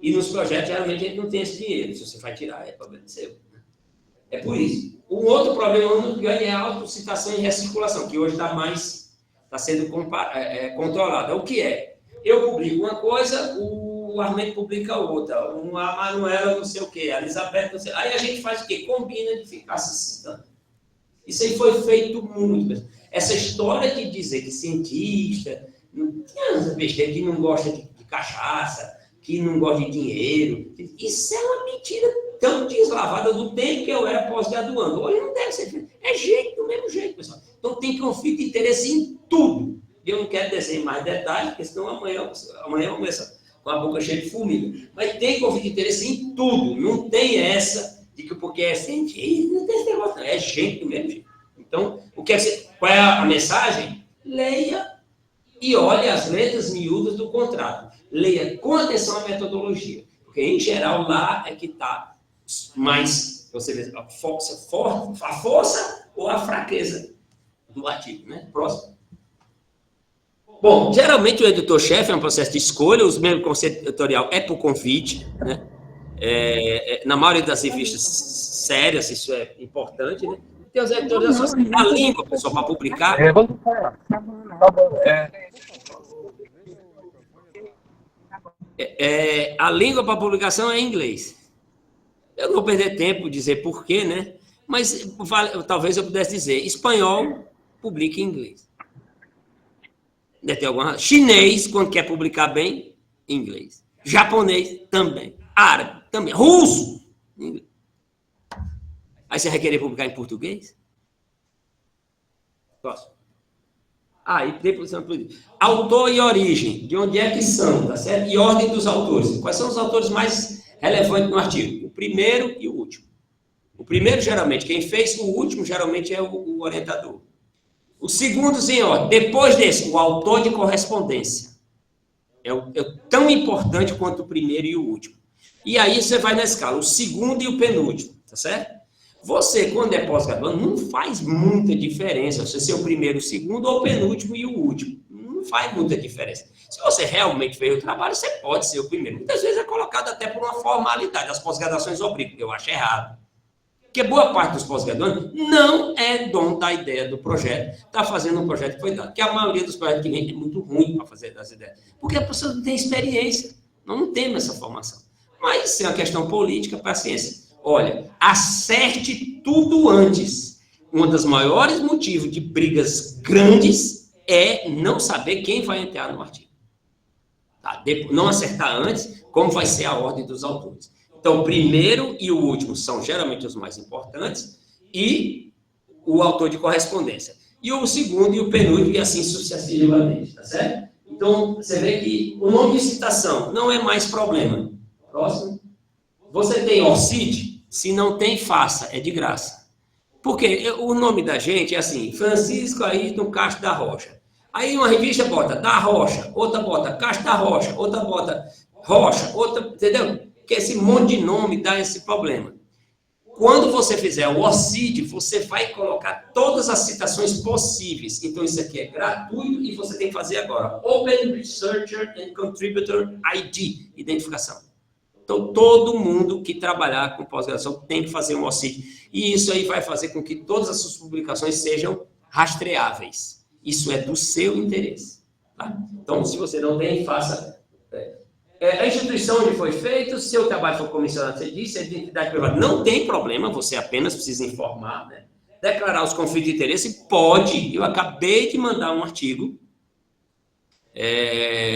E nos projetos, geralmente, a gente não tem esse dinheiro. Se você vai tirar, é problema seu. É por isso. Um outro problema no ganho é a autocitação e recirculação, que hoje está sendo controlada. O que é? Eu publico uma coisa, o Armando publica outra, a Manuela não sei o quê, a Elizabeth não sei. Aí a gente faz o quê? Combina de ficar se citando. Isso aí foi feito muito. Essa história de dizer que cientista, tem besteira que não gosta de cachaça, que não gosta de dinheiro. Isso é uma mentira tão deslavada do tempo que eu era pós-graduando. Hoje não deve ser. É jeito, do mesmo jeito, pessoal. Então tem conflito de interesse em tudo. Eu não quero dizer mais detalhes, porque senão amanhã começa com a boca cheia de formiga. Mas tem conflito de interesse em tudo. Não tem essa de que porque é cientista, não tem esse negócio, não. É gente do mesmo jeito. Então, qual é a mensagem? Leia e olhe as letras miúdas do contrato. Leia com atenção a metodologia. Porque, em geral, lá é que está mais, você vê, a força ou a fraqueza do artigo, né? Próximo. Bom, geralmente o editor-chefe é um processo de escolha, os membros do conselho editorial é por convite, né? Na maioria das revistas sérias, isso é importante, né? Tem os editores associados. A língua, pessoal, para publicar. Vamos falar. Tá bom. A língua para publicação é inglês. Eu não vou perder tempo dizer por quê, né? Mas talvez eu pudesse dizer, espanhol, publica em inglês. Deve ter alguma... Chinês, quando quer publicar bem, inglês. Japonês, também. Árabe, também. Russo, inglês. Aí você vai querer publicar em português? Próximo. E depois autor e origem, de onde é que são, tá certo? E ordem dos autores. Quais são os autores mais relevantes no artigo? O primeiro e o último. O primeiro, geralmente, quem fez, o último, geralmente, é o orientador. Os segundos em ordem. Depois desse, o autor de correspondência. É tão importante quanto o primeiro e o último. E aí você vai na escala, o segundo e o penúltimo, tá certo? Você, quando é pós-graduando, não faz muita diferença você ser o primeiro, o segundo ou o penúltimo e o último. Não faz muita diferença. Se você realmente fez o trabalho, você pode ser o primeiro. Muitas vezes é colocado até por uma formalidade. As pós-graduações obrigam, eu acho errado. Porque boa parte dos pós-graduandos não é dono da ideia do projeto, está fazendo um projeto que foi dado. Que a maioria dos projetos que vem é muito ruim para fazer das ideias. Porque a pessoa não tem experiência. Não temos essa formação. Mas isso é uma questão política, paciência. Olha, acerte tudo antes. Um dos maiores motivos de brigas grandes é não saber quem vai entrar no artigo. Tá? Não acertar antes como vai ser a ordem dos autores. Então, o primeiro e o último são geralmente os mais importantes e o autor de correspondência. E o segundo e o penúltimo e assim sucessivamente, tá certo? Então, você vê que o nome de citação não é mais problema. Próximo. Você tem ORCID? Se não tem, faça. É de graça. Porque o nome da gente é assim, Francisco Ayrton Castro da Rocha. Aí uma revista bota da Rocha, outra bota Castro da Rocha, outra bota Rocha, outra, entendeu? Que esse monte de nome dá esse problema. Quando você fizer o ORCID, você vai colocar todas as citações possíveis. Então, isso aqui é gratuito e você tem que fazer agora. Open Researcher and Contributor ID, identificação. Então, todo mundo que trabalhar com pós-graduação tem que fazer um ORCID. E isso aí vai fazer com que todas as suas publicações sejam rastreáveis. Isso é do seu interesse. Tá? Então, se você não tem, faça. A instituição onde foi feito, se o trabalho for comissionado, você disse, a identidade privada não tem problema, você apenas precisa informar, né? Declarar os conflitos de interesse, pode. Eu acabei de mandar um artigo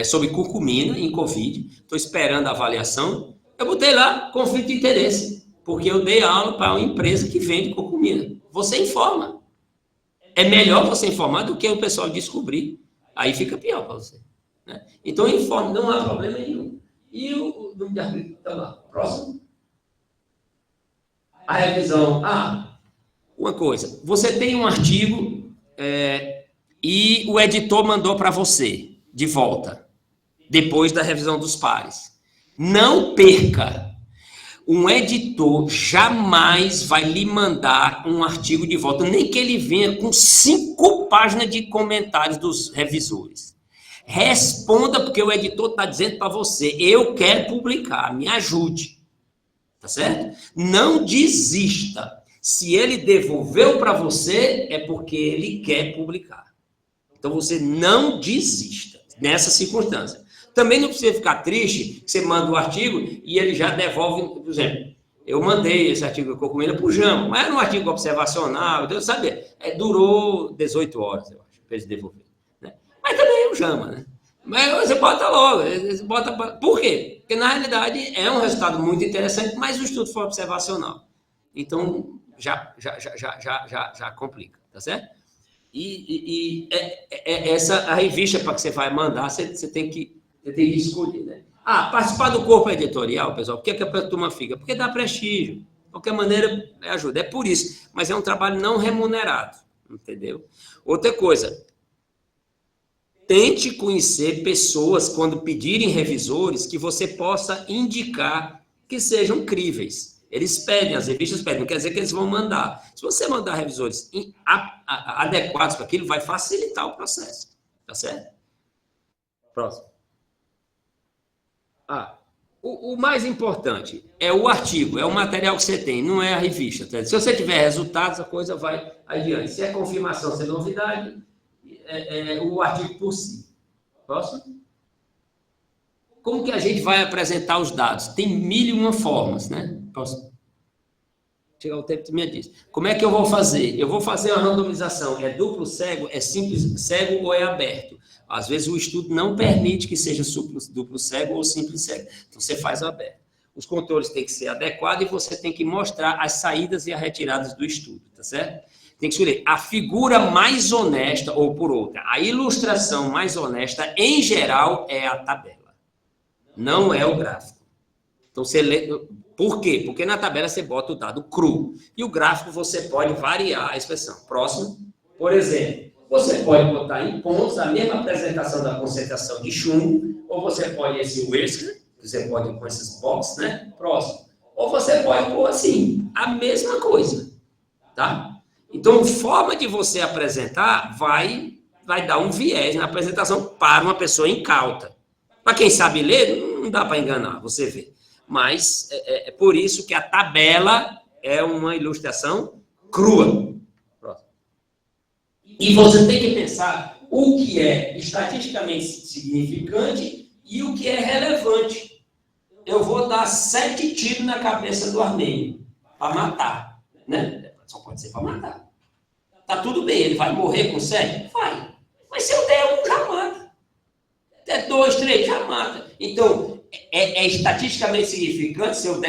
sobre curcumina em Covid, estou esperando a avaliação. Eu botei lá conflito de interesse, porque eu dei aula para uma empresa que vende curcumina. Você informa. É melhor você informar do que o pessoal descobrir. Aí fica pior para você. Né? Então, informe, não há problema nenhum. E o número de artigo está lá. Próximo. A revisão. Uma coisa. Você tem um artigo e o editor mandou para você de volta, depois da revisão dos pares. Não perca. Um editor jamais vai lhe mandar um artigo de volta, nem que ele venha com 5 páginas de comentários dos revisores. Responda, porque o editor está dizendo para você, eu quero publicar, me ajude. Tá certo? Não desista. Se ele devolveu para você, é porque ele quer publicar. Então, você não desista nessa circunstância. Também não precisa ficar triste que você manda o artigo e ele já devolve, por exemplo, eu mandei esse artigo do Cocumelo para o Jama, mas era um artigo observacional, Deus sabe, durou 18 horas, eu acho, para eles devolver. Né? Mas também é o Jama, né? Mas você bota logo, por quê? Porque na realidade é um resultado muito interessante, mas o estudo foi observacional. Então já complica, tá certo? Essa a revista para que você vai mandar, você tem que escolher, né? Participar do corpo editorial, pessoal, por que a turma fica? Porque dá prestígio. De qualquer maneira, ajuda. É por isso. Mas é um trabalho não remunerado, entendeu? Outra coisa, tente conhecer pessoas, quando pedirem revisores, que você possa indicar que sejam críveis. Eles pedem, as revistas pedem, não quer dizer que eles vão mandar. Se você mandar revisores adequados para aquilo, vai facilitar o processo. Tá certo? Próximo. O mais importante é o artigo, é o material que você tem, não é a revista. Tá? Se você tiver resultados, a coisa vai adiante. Se é confirmação, se é novidade, o artigo por si. Próximo. Como que a gente vai apresentar os dados? Tem 1001 formas, né? Próximo. Chegar o tempo que me diz. Como é que eu vou fazer? Eu vou fazer uma randomização. É duplo cego, é simples cego ou é aberto? Às vezes o estudo não permite que seja duplo cego ou simples cego. Então você faz o aberto. Os controles têm que ser adequados e você tem que mostrar as saídas e as retiradas do estudo, tá certo? Tem que escolher a figura mais honesta ou por outra. A ilustração mais honesta, em geral, é a tabela. Não é o gráfico. Então você lê. Por quê? Porque na tabela você bota o dado cru. E o gráfico você pode variar a expressão. Próximo. Por exemplo, você pode botar em pontos a mesma apresentação da concentração de chumbo, ou você pode esse whisker, que você pode ir com esses boxes, né? Próximo. Ou você pode pôr assim, a mesma coisa. Tá? Então, forma de você apresentar vai dar um viés na apresentação para uma pessoa incauta. Para quem sabe ler, não dá para enganar, você vê. Mas é por isso que a tabela é uma ilustração crua. Próximo. E você tem que pensar o que é estatisticamente significante e o que é relevante. Eu vou dar 7 tiros na cabeça do armênio para matar, né? Só pode ser para matar. Tá tudo bem, ele vai morrer com 7? Vai. Mas se eu der 1, já mata. Der 2, 3, já mata. Então, é estatisticamente significante se eu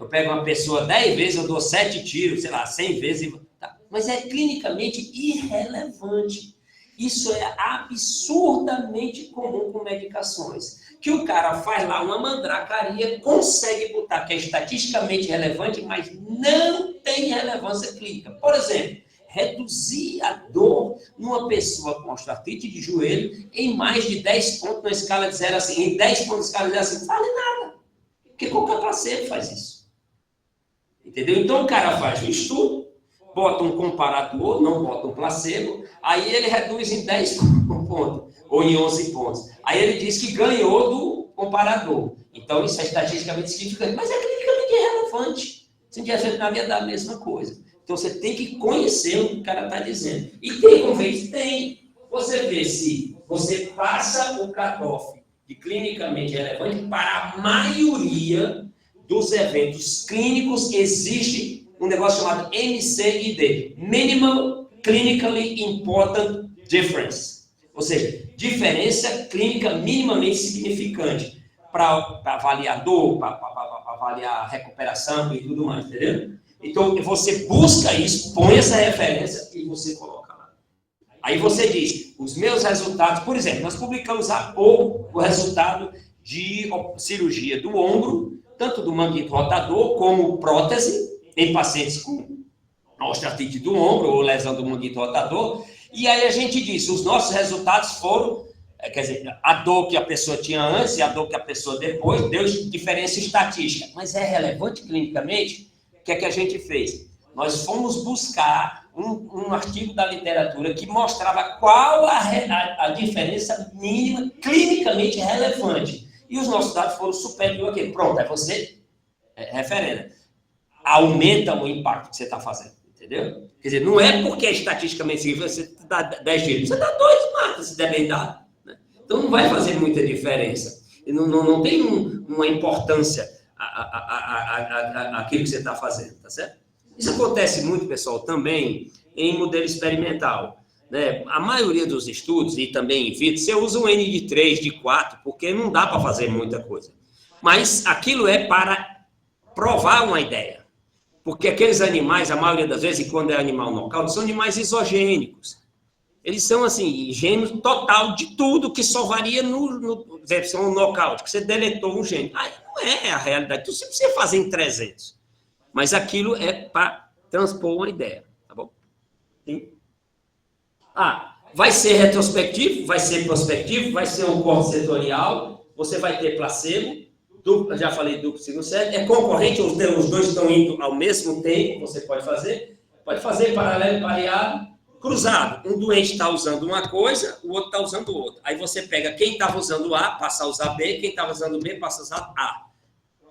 pego uma pessoa 10 vezes, eu dou 7 tiros, sei lá, 100 vezes. Tá. Mas é clinicamente irrelevante. Isso é absurdamente comum com medicações. Que o cara faz lá uma mandracaria, consegue botar que é estatisticamente relevante, mas não tem relevância clínica. Por exemplo, reduzir a dor numa pessoa com osteoartrite de joelho em mais de 10 pontos na escala de 0 a 5. Em 10 pontos na escala de 0 a 5, não vale nada. Porque qualquer placebo faz isso. Entendeu? Então o cara faz um estudo, bota um comparador, não bota um placebo, aí ele reduz em 10 pontos, ou em 11 pontos. Aí ele diz que ganhou do comparador. Então isso é estatisticamente significante, mas é clinicamente irrelevante. Se não tiver feito nada, ia dar a mesma coisa. Então, você tem que conhecer o que o cara está dizendo. E tem como ver? Tem. Você vê se você passa o cutoff de clinicamente relevante para a maioria dos eventos clínicos, existe um negócio chamado MCID, Minimal Clinically Important Difference. Ou seja, diferença clínica minimamente significante para avaliar dor, para avaliar recuperação e tudo mais, entendeu? Então, você busca isso, põe essa referência e você coloca lá. Aí você diz, os meus resultados, por exemplo, nós publicamos há pouco o resultado de cirurgia do ombro, tanto do manguito rotador como prótese, em pacientes com osteoartrite do ombro ou lesão do manguito rotador. E aí a gente diz, os nossos resultados foram, quer dizer, a dor que a pessoa tinha antes e a dor que a pessoa depois, deu diferença estatística. Mas é relevante clinicamente? O que é que a gente fez? Nós fomos buscar um artigo da literatura que mostrava qual a diferença mínima clinicamente relevante. E os nossos dados foram superiores àquele. Pronto, aí você referenda. Aumenta o impacto que você está fazendo, entendeu? Quer dizer, não é porque é estatisticamente seguível, você dá 10 dias, você dá 2, mata, se der bem dado. Né? Então não vai fazer muita diferença. E não tem uma importância aquilo que você está fazendo, tá certo? Isso acontece muito, pessoal, também em modelo experimental. Né? A maioria dos estudos, e também in vitro, você usa um N de 3, de 4, porque não dá para fazer muita coisa. Mas aquilo é para provar uma ideia. Porque aqueles animais, a maioria das vezes, e quando é animal nocaute, são animais isogênicos. Eles são, assim, gênio total de tudo que só varia no versão nocaute, que você deletou um gênio. Aí não é a realidade. Então, você precisa fazer em 300. Mas aquilo é para transpor uma ideia, tá bom? Sim. Vai ser retrospectivo, vai ser prospectivo, vai ser um corte setorial, você vai ter placebo, duplo, já falei duplo, segundo certo, é concorrente, os dois estão indo ao mesmo tempo, você pode fazer paralelo, pareado, cruzado. Um doente está usando uma coisa, o outro está usando outra. Aí você pega quem estava usando A, passa a usar B, quem estava usando B, passa a usar A.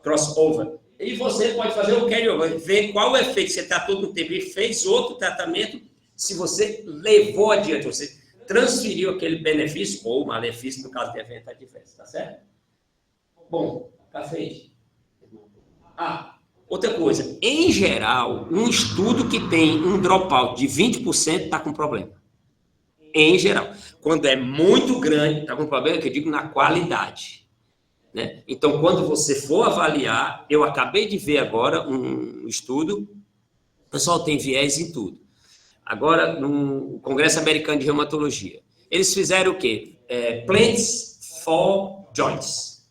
Crossover. E você pode fazer o carry-over, ver qual o efeito você está todo o tempo e fez outro tratamento, se você levou adiante, você transferiu aquele benefício ou malefício, no caso de evento adverso, tá certo? Bom, para frente. Outra coisa, em geral, um estudo que tem um dropout de 20% está com problema. Em geral. Quando é muito grande, está com problema, que eu digo na qualidade. Né? Então, quando você for avaliar, eu acabei de ver agora um estudo, o pessoal tem viés em tudo. Agora, no Congresso Americano de Reumatologia, eles fizeram o quê? Plants for Joints.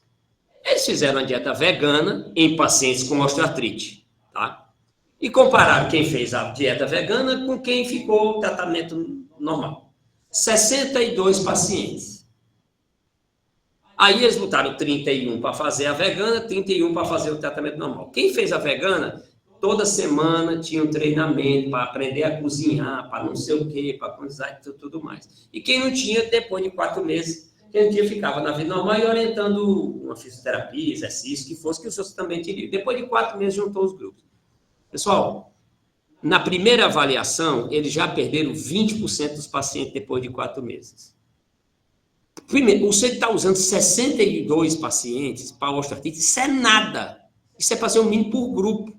Eles fizeram a dieta vegana em pacientes com osteoartrite, tá? E compararam quem fez a dieta vegana com quem ficou no tratamento normal. 62 pacientes. Aí eles botaram 31 para fazer a vegana, 31 para fazer o tratamento normal. Quem fez a vegana, toda semana tinha um treinamento para aprender a cozinhar, para não sei o quê, para cozinhar e tudo mais. E quem não tinha, depois de 4 meses, quem não tinha ficava na vida normal e orientando uma fisioterapia, exercício, que fosse, que os outros também teriam. Depois de 4 meses, juntou os grupos. Pessoal, na primeira avaliação, eles já perderam 20% dos pacientes depois de 4 meses. Primeiro, você está usando 62 pacientes para osteoartrite, isso é nada. Isso é fazer o mínimo por grupo.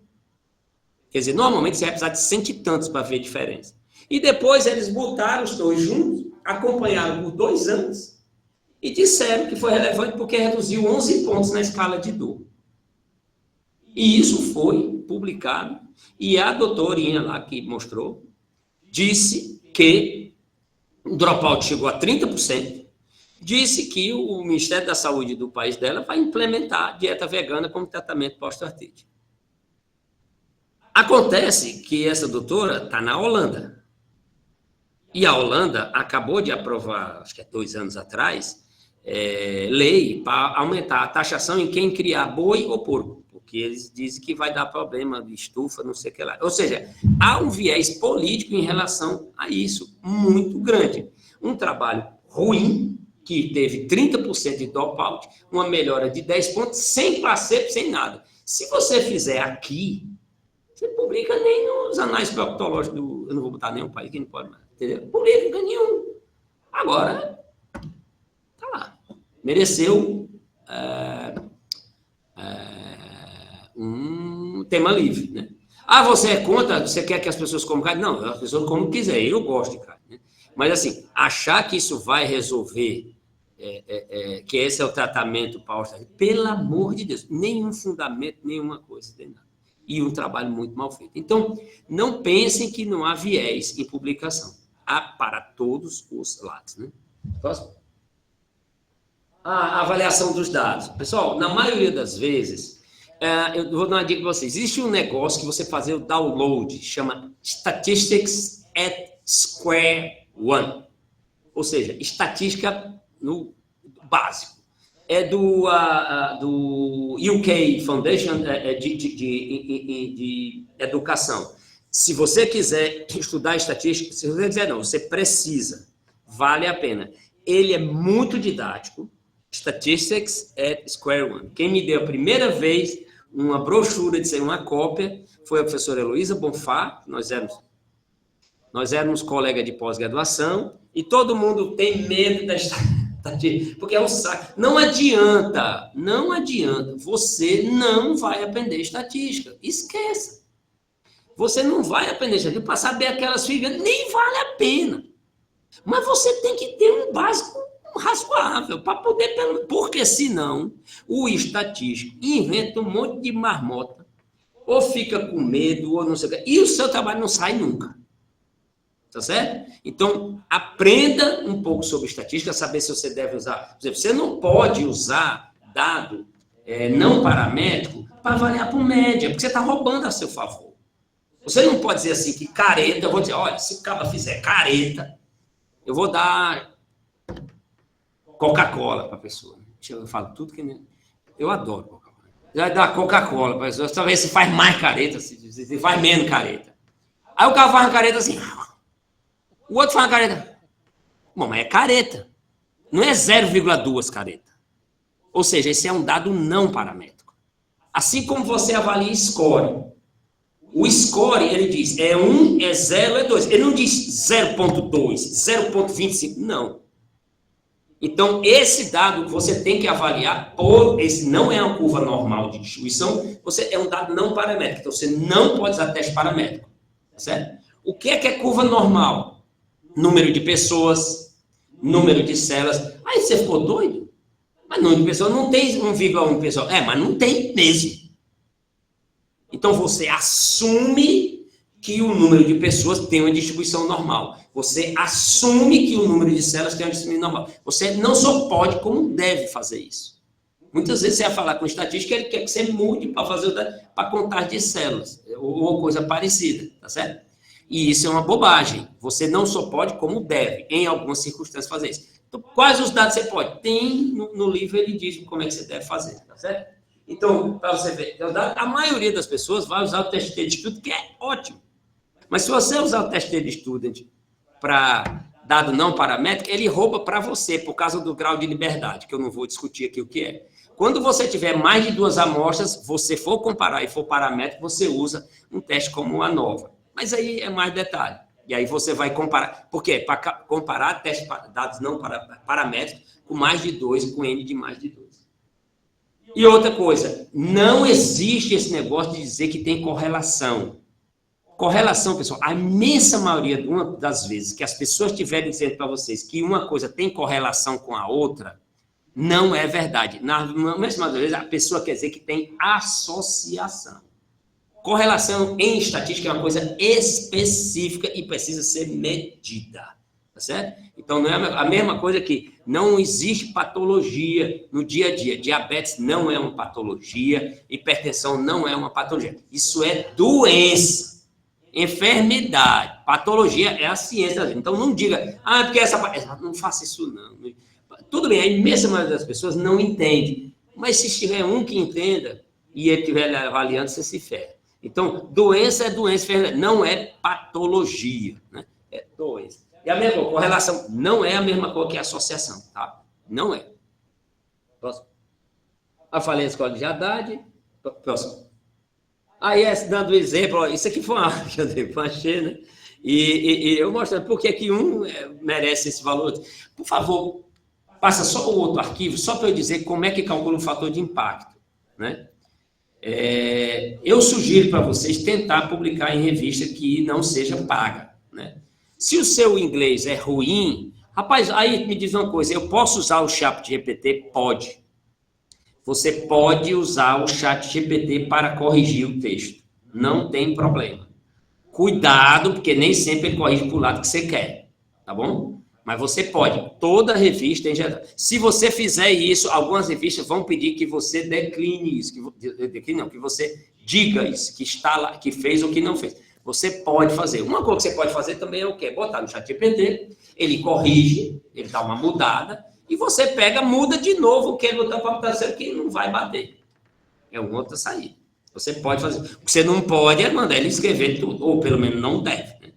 Quer dizer, normalmente você vai precisar de 100 e tantos para ver a diferença. E depois eles botaram os dois juntos, acompanharam por 2 anos e disseram que foi relevante porque reduziu 11 pontos na escala de dor. E isso foi publicado e a doutorinha lá que mostrou disse que o dropout chegou a 30%. Disse que o Ministério da Saúde do país dela vai implementar a dieta vegana como tratamento para osteoartrite. Acontece que essa doutora está na Holanda. E a Holanda acabou de aprovar, acho que é 2 anos atrás, lei para aumentar a taxação em quem criar boi ou porco. Porque eles dizem que vai dar problema de estufa, não sei o que lá. Ou seja, há um viés político em relação a isso, muito grande. Um trabalho ruim, que teve 30% de dropout, uma melhora de 10 pontos, sem placebo, sem nada. Se você fizer aqui, você publica nem nos anais proctológicos do... Eu não vou botar nenhum país que não pode mais, entendeu? Publica nenhum. Agora, tá lá. Mereceu um tema livre, né? Você é contra? Você quer que as pessoas comam carne? Não, as pessoas comem quiser, eu gosto de carne. Né? Mas, assim, achar que isso vai resolver, que esse é o tratamento para osteoartrite, pelo amor de Deus, nenhum fundamento, nenhuma coisa, nem nada. E um trabalho muito mal feito. Então, não pensem que não há viés em publicação. para todos os lados. Né? Próximo. A avaliação dos dados. Pessoal, na maioria das vezes, eu vou dar uma dica para vocês. Existe um negócio que você fazer o download, chama Statistics at Square One. Ou seja, estatística no básico. É do UK Foundation de Educação. Se você quiser estudar estatística, se você quiser não, você precisa. Vale a pena. Ele é muito didático. Statistics at Square One. Quem me deu a primeira vez uma brochura de uma cópia foi a professora Heloísa Bonfá. Nós éramos colegas de pós-graduação e todo mundo tem medo da estatística, porque é um saco. Não adianta. Você não vai aprender estatística. Esqueça. Você não vai aprender estatística para saber aquelas figuras, nem vale a pena. Mas você tem que ter um básico razoável para poder, porque senão o estatístico inventa um monte de marmota, ou fica com medo, ou não sei o que, e o seu trabalho não sai nunca. Tá certo? Então, aprenda um pouco sobre estatística, saber se você deve usar. Por exemplo, você não pode usar dado não paramétrico para avaliar por média, porque você está roubando a seu favor. Você não pode dizer assim que careta, eu vou dizer, olha, se o cara fizer careta, eu vou dar Coca-Cola para a pessoa. Eu falo tudo que... Eu adoro Coca-Cola. Vai dar Coca-Cola para a pessoa, talvez se faz mais careta, se faz menos careta. Aí o cara faz uma careta assim... O outro faz uma careta. Bom, mas é careta. Não é 0,2 careta. Ou seja, esse é um dado não paramétrico. Assim como você avalia score. O score, ele diz, é 1, é 0, é 2. Ele não diz 0,2, 0,25. Não. Então, esse dado que você tem que avaliar, esse não é uma curva normal de distribuição, é um dado não paramétrico. Então, você não pode usar teste paramétrico. Certo? O que é curva normal? Número de pessoas, número de células. Aí você ficou doido? Mas número de pessoas não tem 1,1 pessoal. Mas não tem mesmo. Então você assume que o número de pessoas tem uma distribuição normal. Você assume que o número de células tem uma distribuição normal. Você não só pode, como deve fazer isso. Muitas vezes você vai falar com estatística, ele quer que você mude para contar de células, ou coisa parecida, tá certo? E isso é uma bobagem. Você não só pode, como deve, em algumas circunstâncias, fazer isso. Então, quais os dados você pode? Tem no livro, ele diz como é que você deve fazer, tá certo? Então, para você ver, a maioria das pessoas vai usar o teste de student, que é ótimo. Mas se você usar o teste de student para dado não paramétrico, ele rouba para você, por causa do grau de liberdade, que eu não vou discutir aqui o que é. Quando você tiver mais de 2 amostras, você for comparar e for paramétrico, você usa um teste como o ANOVA. Mas aí é mais detalhe. E aí você vai comparar. Por quê? Para comparar testes dados não paramétricos com mais de 2 e com N de mais de 2. E outra coisa, não existe esse negócio de dizer que tem correlação. Correlação, pessoal, a imensa maioria das vezes que as pessoas estiverem dizendo para vocês que uma coisa tem correlação com a outra, não é verdade. Na imensa maioria das vezes, a pessoa quer dizer que tem associação. Correlação em estatística é uma coisa específica e precisa ser medida, tá certo? Então, não é a mesma coisa que não existe patologia no dia a dia. Diabetes não é uma patologia, hipertensão não é uma patologia. Isso é doença, enfermidade. Patologia é a ciência. Então, não diga, porque não faça isso não. Tudo bem, a imensa maioria das pessoas não entende, mas se tiver um que entenda e ele estiver avaliando, você se ferra. Então, doença é doença, não é patologia, né? É doença. E a mesma coisa, correlação não é a mesma coisa que associação, tá? Não é. Próximo. Eu falei a escola de Haddad. Próximo. Aí, dando exemplo, isso aqui foi uma aula que eu dei para a Xê, né? E eu mostrando por que um merece esse valor. Por favor, passa só o outro arquivo, só para eu dizer como é que calcula o fator de impacto, né? Eu sugiro para vocês tentar publicar em revista que não seja paga, né? Se o seu inglês é ruim, rapaz, aí me diz uma coisa, eu posso usar o chat GPT? Pode. Você pode usar o chat GPT para corrigir o texto. Não tem problema. Cuidado, porque nem sempre ele corrige para o lado que você quer. tá bom? Mas você pode, toda revista em geral. Se você fizer isso, algumas revistas vão pedir que você decline isso, que você diga isso, que está lá, que fez ou que não fez. Você pode fazer. Uma coisa que você pode fazer também é o quê? Botar no ChatGPT, ele corrige, ele dá uma mudada, e você pega, muda de novo o que ele botou para botar, que não vai bater. É uma outra saída. Você pode fazer. O que você não pode é mandar ele escrever tudo, ou pelo menos não deve. Né?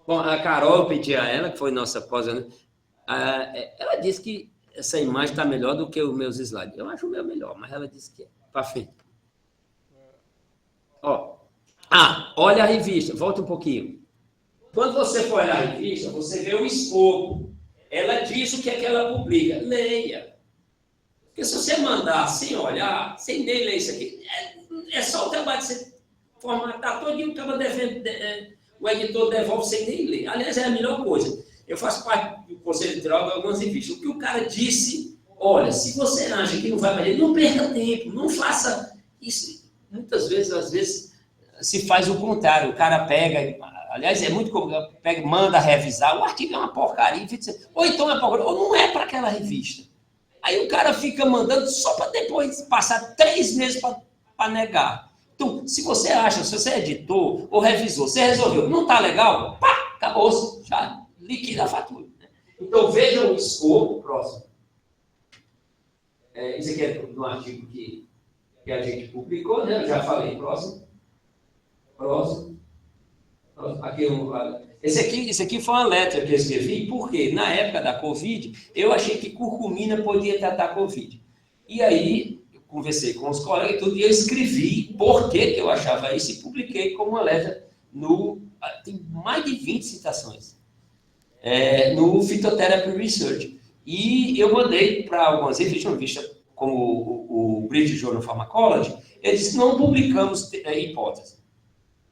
Bom, a Carol, eu pedi a ela, que foi nossa pós, ela disse que essa imagem está melhor do que os meus slides. Eu acho o meu melhor, mas ela disse que é. Para frente. Ó. Olha a revista, volta um pouquinho. Quando você for olhar a revista, você vê o escopo. Ela diz o que é que ela publica. Leia. Porque se você mandar sem olhar, sem nem ler isso aqui, é só o trabalho de você formatar todinho, o editor devolve sem nem ler. Aliás, é a melhor coisa. Eu faço parte do Conselho Editorial de algumas revistas. O que o cara disse, olha, se você acha que não vai valer, não perca tempo, não faça isso. Muitas vezes, às vezes, se faz o contrário. O cara pega, aliás, é muito comum, pega, manda revisar, o artigo é uma porcaria, ou então é porcaria, ou não é para aquela revista. Aí o cara fica mandando só para depois passar 3 meses para negar. Então, se você acha, se você é editor ou revisor, você resolveu, não está legal, pá, acabou, já liquida a fatura. Né? Então, vejam o escopo próximo. Isso aqui é do artigo que a gente publicou, né? Eu já falei, próximo. Aqui, esse aqui foi uma letra que eu escrevi, porque na época da Covid, eu achei que curcumina podia tratar Covid. E aí, eu conversei com os colegas e tudo, e eu escrevi por que eu achava isso e publiquei como uma letra tem mais de 20 citações, no Phytotherapy Research. E eu mandei para algumas revistas, como o British Journal of Pharmacology, eles disse, não publicamos hipótese,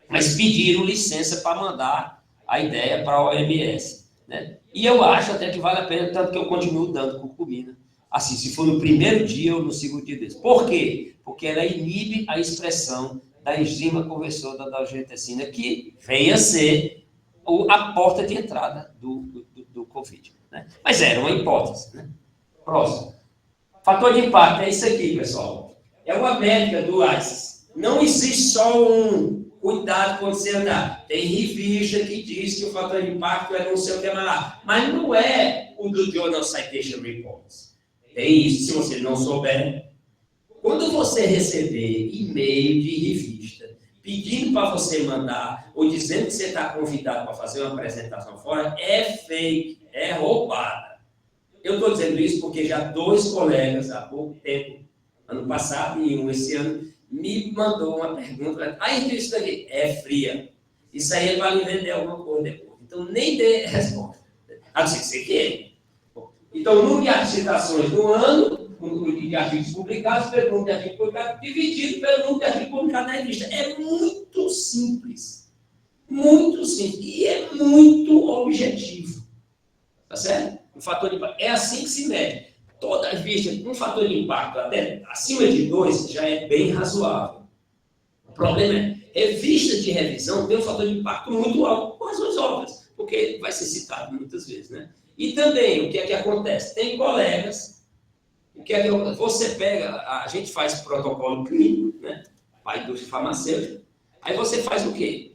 mas pediram licença para mandar a ideia para a OMS. Né? E eu acho até que vale a pena, tanto que eu continuo dando curcumina, assim, se for no primeiro dia ou no segundo dia desse. Por quê? Porque ela inibe a expressão da enzima conversora da angiotensina, que vem a ser a porta de entrada do Covid. Né? Mas era uma hipótese. Né? Próximo. Fator de impacto é isso aqui, pessoal. É uma métrica do ICES. Não existe só um. Cuidado quando você andar. Tem revista que diz que o fator de impacto é não sei o que lá. Mas não é o do Journal Citation Reports. Tem isso, se você não souber. Quando você receber e-mail de revista pedindo para você mandar ou dizendo que você está convidado para fazer uma apresentação fora, é fake, é roubada. Eu estou dizendo isso porque já 2 colegas, há pouco tempo, ano passado e um esse ano, me mandou uma pergunta, isso daqui é fria. Isso aí vai me vender alguma coisa depois. Então, nem dê resposta. A não ser que você queira. Então, o número de citações do ano, o número de artigos publicados pelo número de artigos publicados, dividido pelo número de artigos publicados na revista. É muito simples. Muito simples. E é muito objetivo. Tá certo? O fator de impacto. É assim que se mede. Toda revista, um fator de impacto até acima de 2 já é bem razoável. O problema é, revistas de revisão tem um fator de impacto muito alto, por razões óbvias, porque vai ser citado muitas vezes, né? E também, o que é que acontece? Tem colegas, você pega, a gente faz protocolo clínico, né? Para a indústria farmacêutica, aí você faz o quê?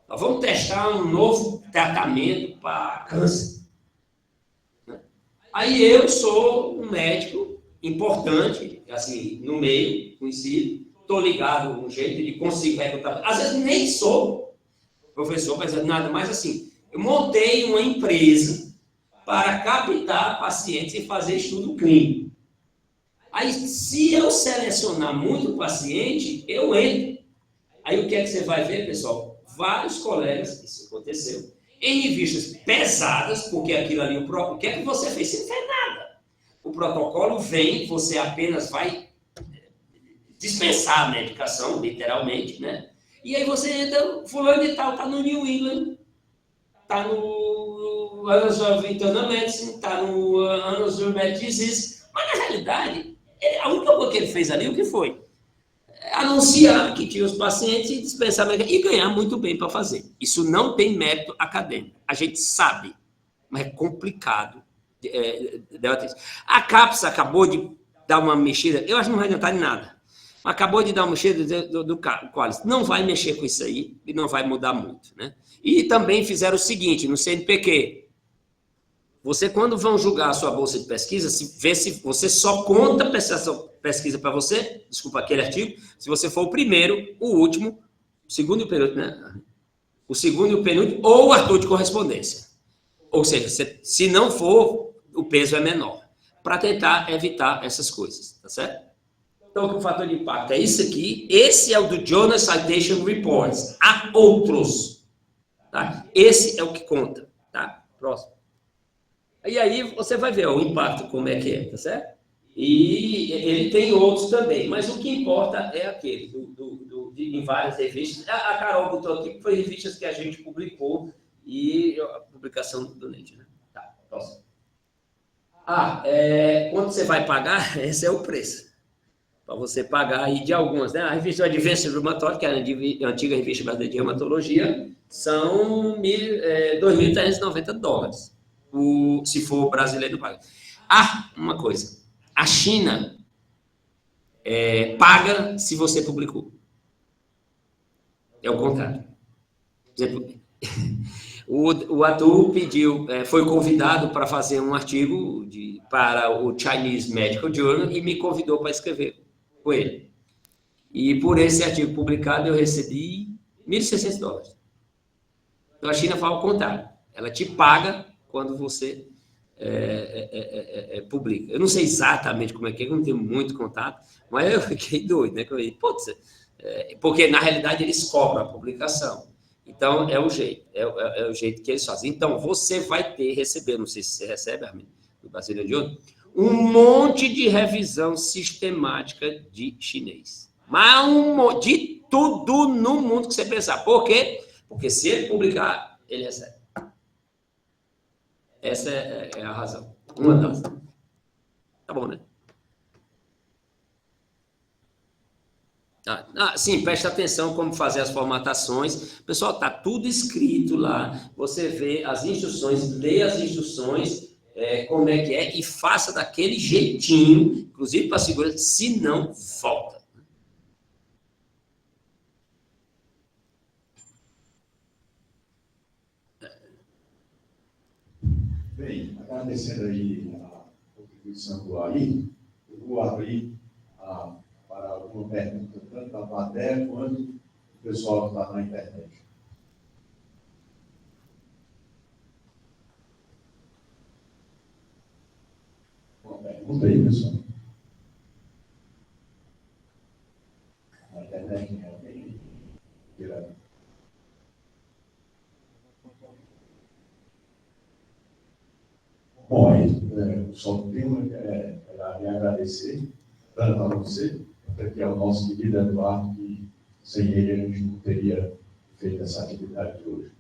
Nós vamos testar um novo tratamento para câncer. Aí eu sou um médico importante, assim, no meio, conhecido, estou ligado a um jeito de conseguir recrutar. Às vezes nem sou professor, mas nada mais assim. Eu montei uma empresa para captar pacientes e fazer estudo clínico. Aí, se eu selecionar muito paciente, eu entro. Aí, o que é que você vai ver, pessoal? Vários colegas, isso aconteceu, em revistas pesadas, porque aquilo ali, o que é que você fez? Você não fez nada. O protocolo vem, você apenas vai dispensar a medicação, literalmente, né? E aí você entra, fulano de tal, está no New England, está no Annals of Internal Medicine, está no Annals of Rare Disease, mas na realidade, a única coisa que ele fez ali, o que foi? anunciar que tinha os pacientes e dispensar medicamento e ganhar muito bem para fazer. Isso não tem mérito acadêmico. A gente sabe, mas é complicado. A CAPES acabou de dar uma mexida, eu acho que não vai adiantar em nada. Acabou de dar uma mexida do Qualis. Não vai mexer com isso aí e não vai mudar muito, né? E também fizeram o seguinte, no CNPq, você, quando vão julgar a sua bolsa de pesquisa, vê se você só conta pesquisa para você, desculpa, aquele artigo, se você for o primeiro, o último, o segundo e o penúltimo, né? O segundo e o penúltimo, ou o artigo de correspondência. Ou seja, se não for, o peso é menor, para tentar evitar essas coisas, tá certo? Então, o fator de impacto é isso aqui, esse é o do Journal Citation Reports, há outros, tá? Esse é o que conta, tá? Próximo. E aí você vai ver o impacto, como é que é, tá certo? E ele tem outros também, mas o que importa é aquele, em várias revistas. A Carol botou aqui que foi revistas que a gente publicou e a publicação do Nature, né? Tá, próximo. Quando você vai pagar, esse é o preço. Para você pagar aí de algumas, né? A revista Advanced Rheumatoid, que é a antiga revista brasileira de reumatologia, são $2.390. Se for brasileiro, paga. Uma coisa. A China paga se você publicou. É o contrário. Por exemplo, o Atu foi convidado para fazer um artigo para o Chinese Medical Journal e me convidou para escrever com ele. E por esse artigo publicado eu recebi $1.600. Então a China fala o contrário. Ela te paga quando você publica. Eu não sei exatamente como é que é, eu não tenho muito contato, mas eu fiquei doido, né? Porque na realidade eles cobram a publicação. Então é o jeito, é o jeito que eles fazem. Então você vai receber, não sei se você recebe, Armin, do Brasília de Ouro, um monte de revisão sistemática de chinês. Mas de tudo no mundo que você pensar. Por quê? Porque se ele publicar, ele recebe. Essa é a razão. Uma das. Tá bom, né? Sim, preste atenção como fazer as formatações. Pessoal, tá tudo escrito lá. Você vê as instruções, lê as instruções, como é que é, e faça daquele jeitinho, inclusive para segurança, se não, volta. Bem, agradecendo aí a contribuição do Ari, eu vou abrir para alguma pergunta, tanto da plateia quanto do pessoal que está na internet. Uma pergunta aí, pessoal. Na internet, né? Alguém queira. Bom, só tenho me agradecer, tanto a você, que é o nosso querido Eduardo, que sem ele a gente não teria feito essa atividade de hoje.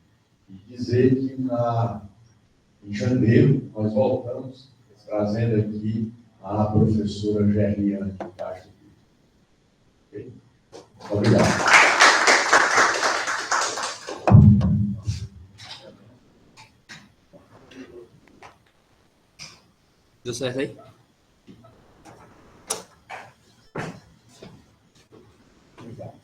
E dizer que em janeiro nós voltamos trazendo aqui a professora Gerliane Castro. Okay? Muito obrigado. Deu certo aí? Obrigado.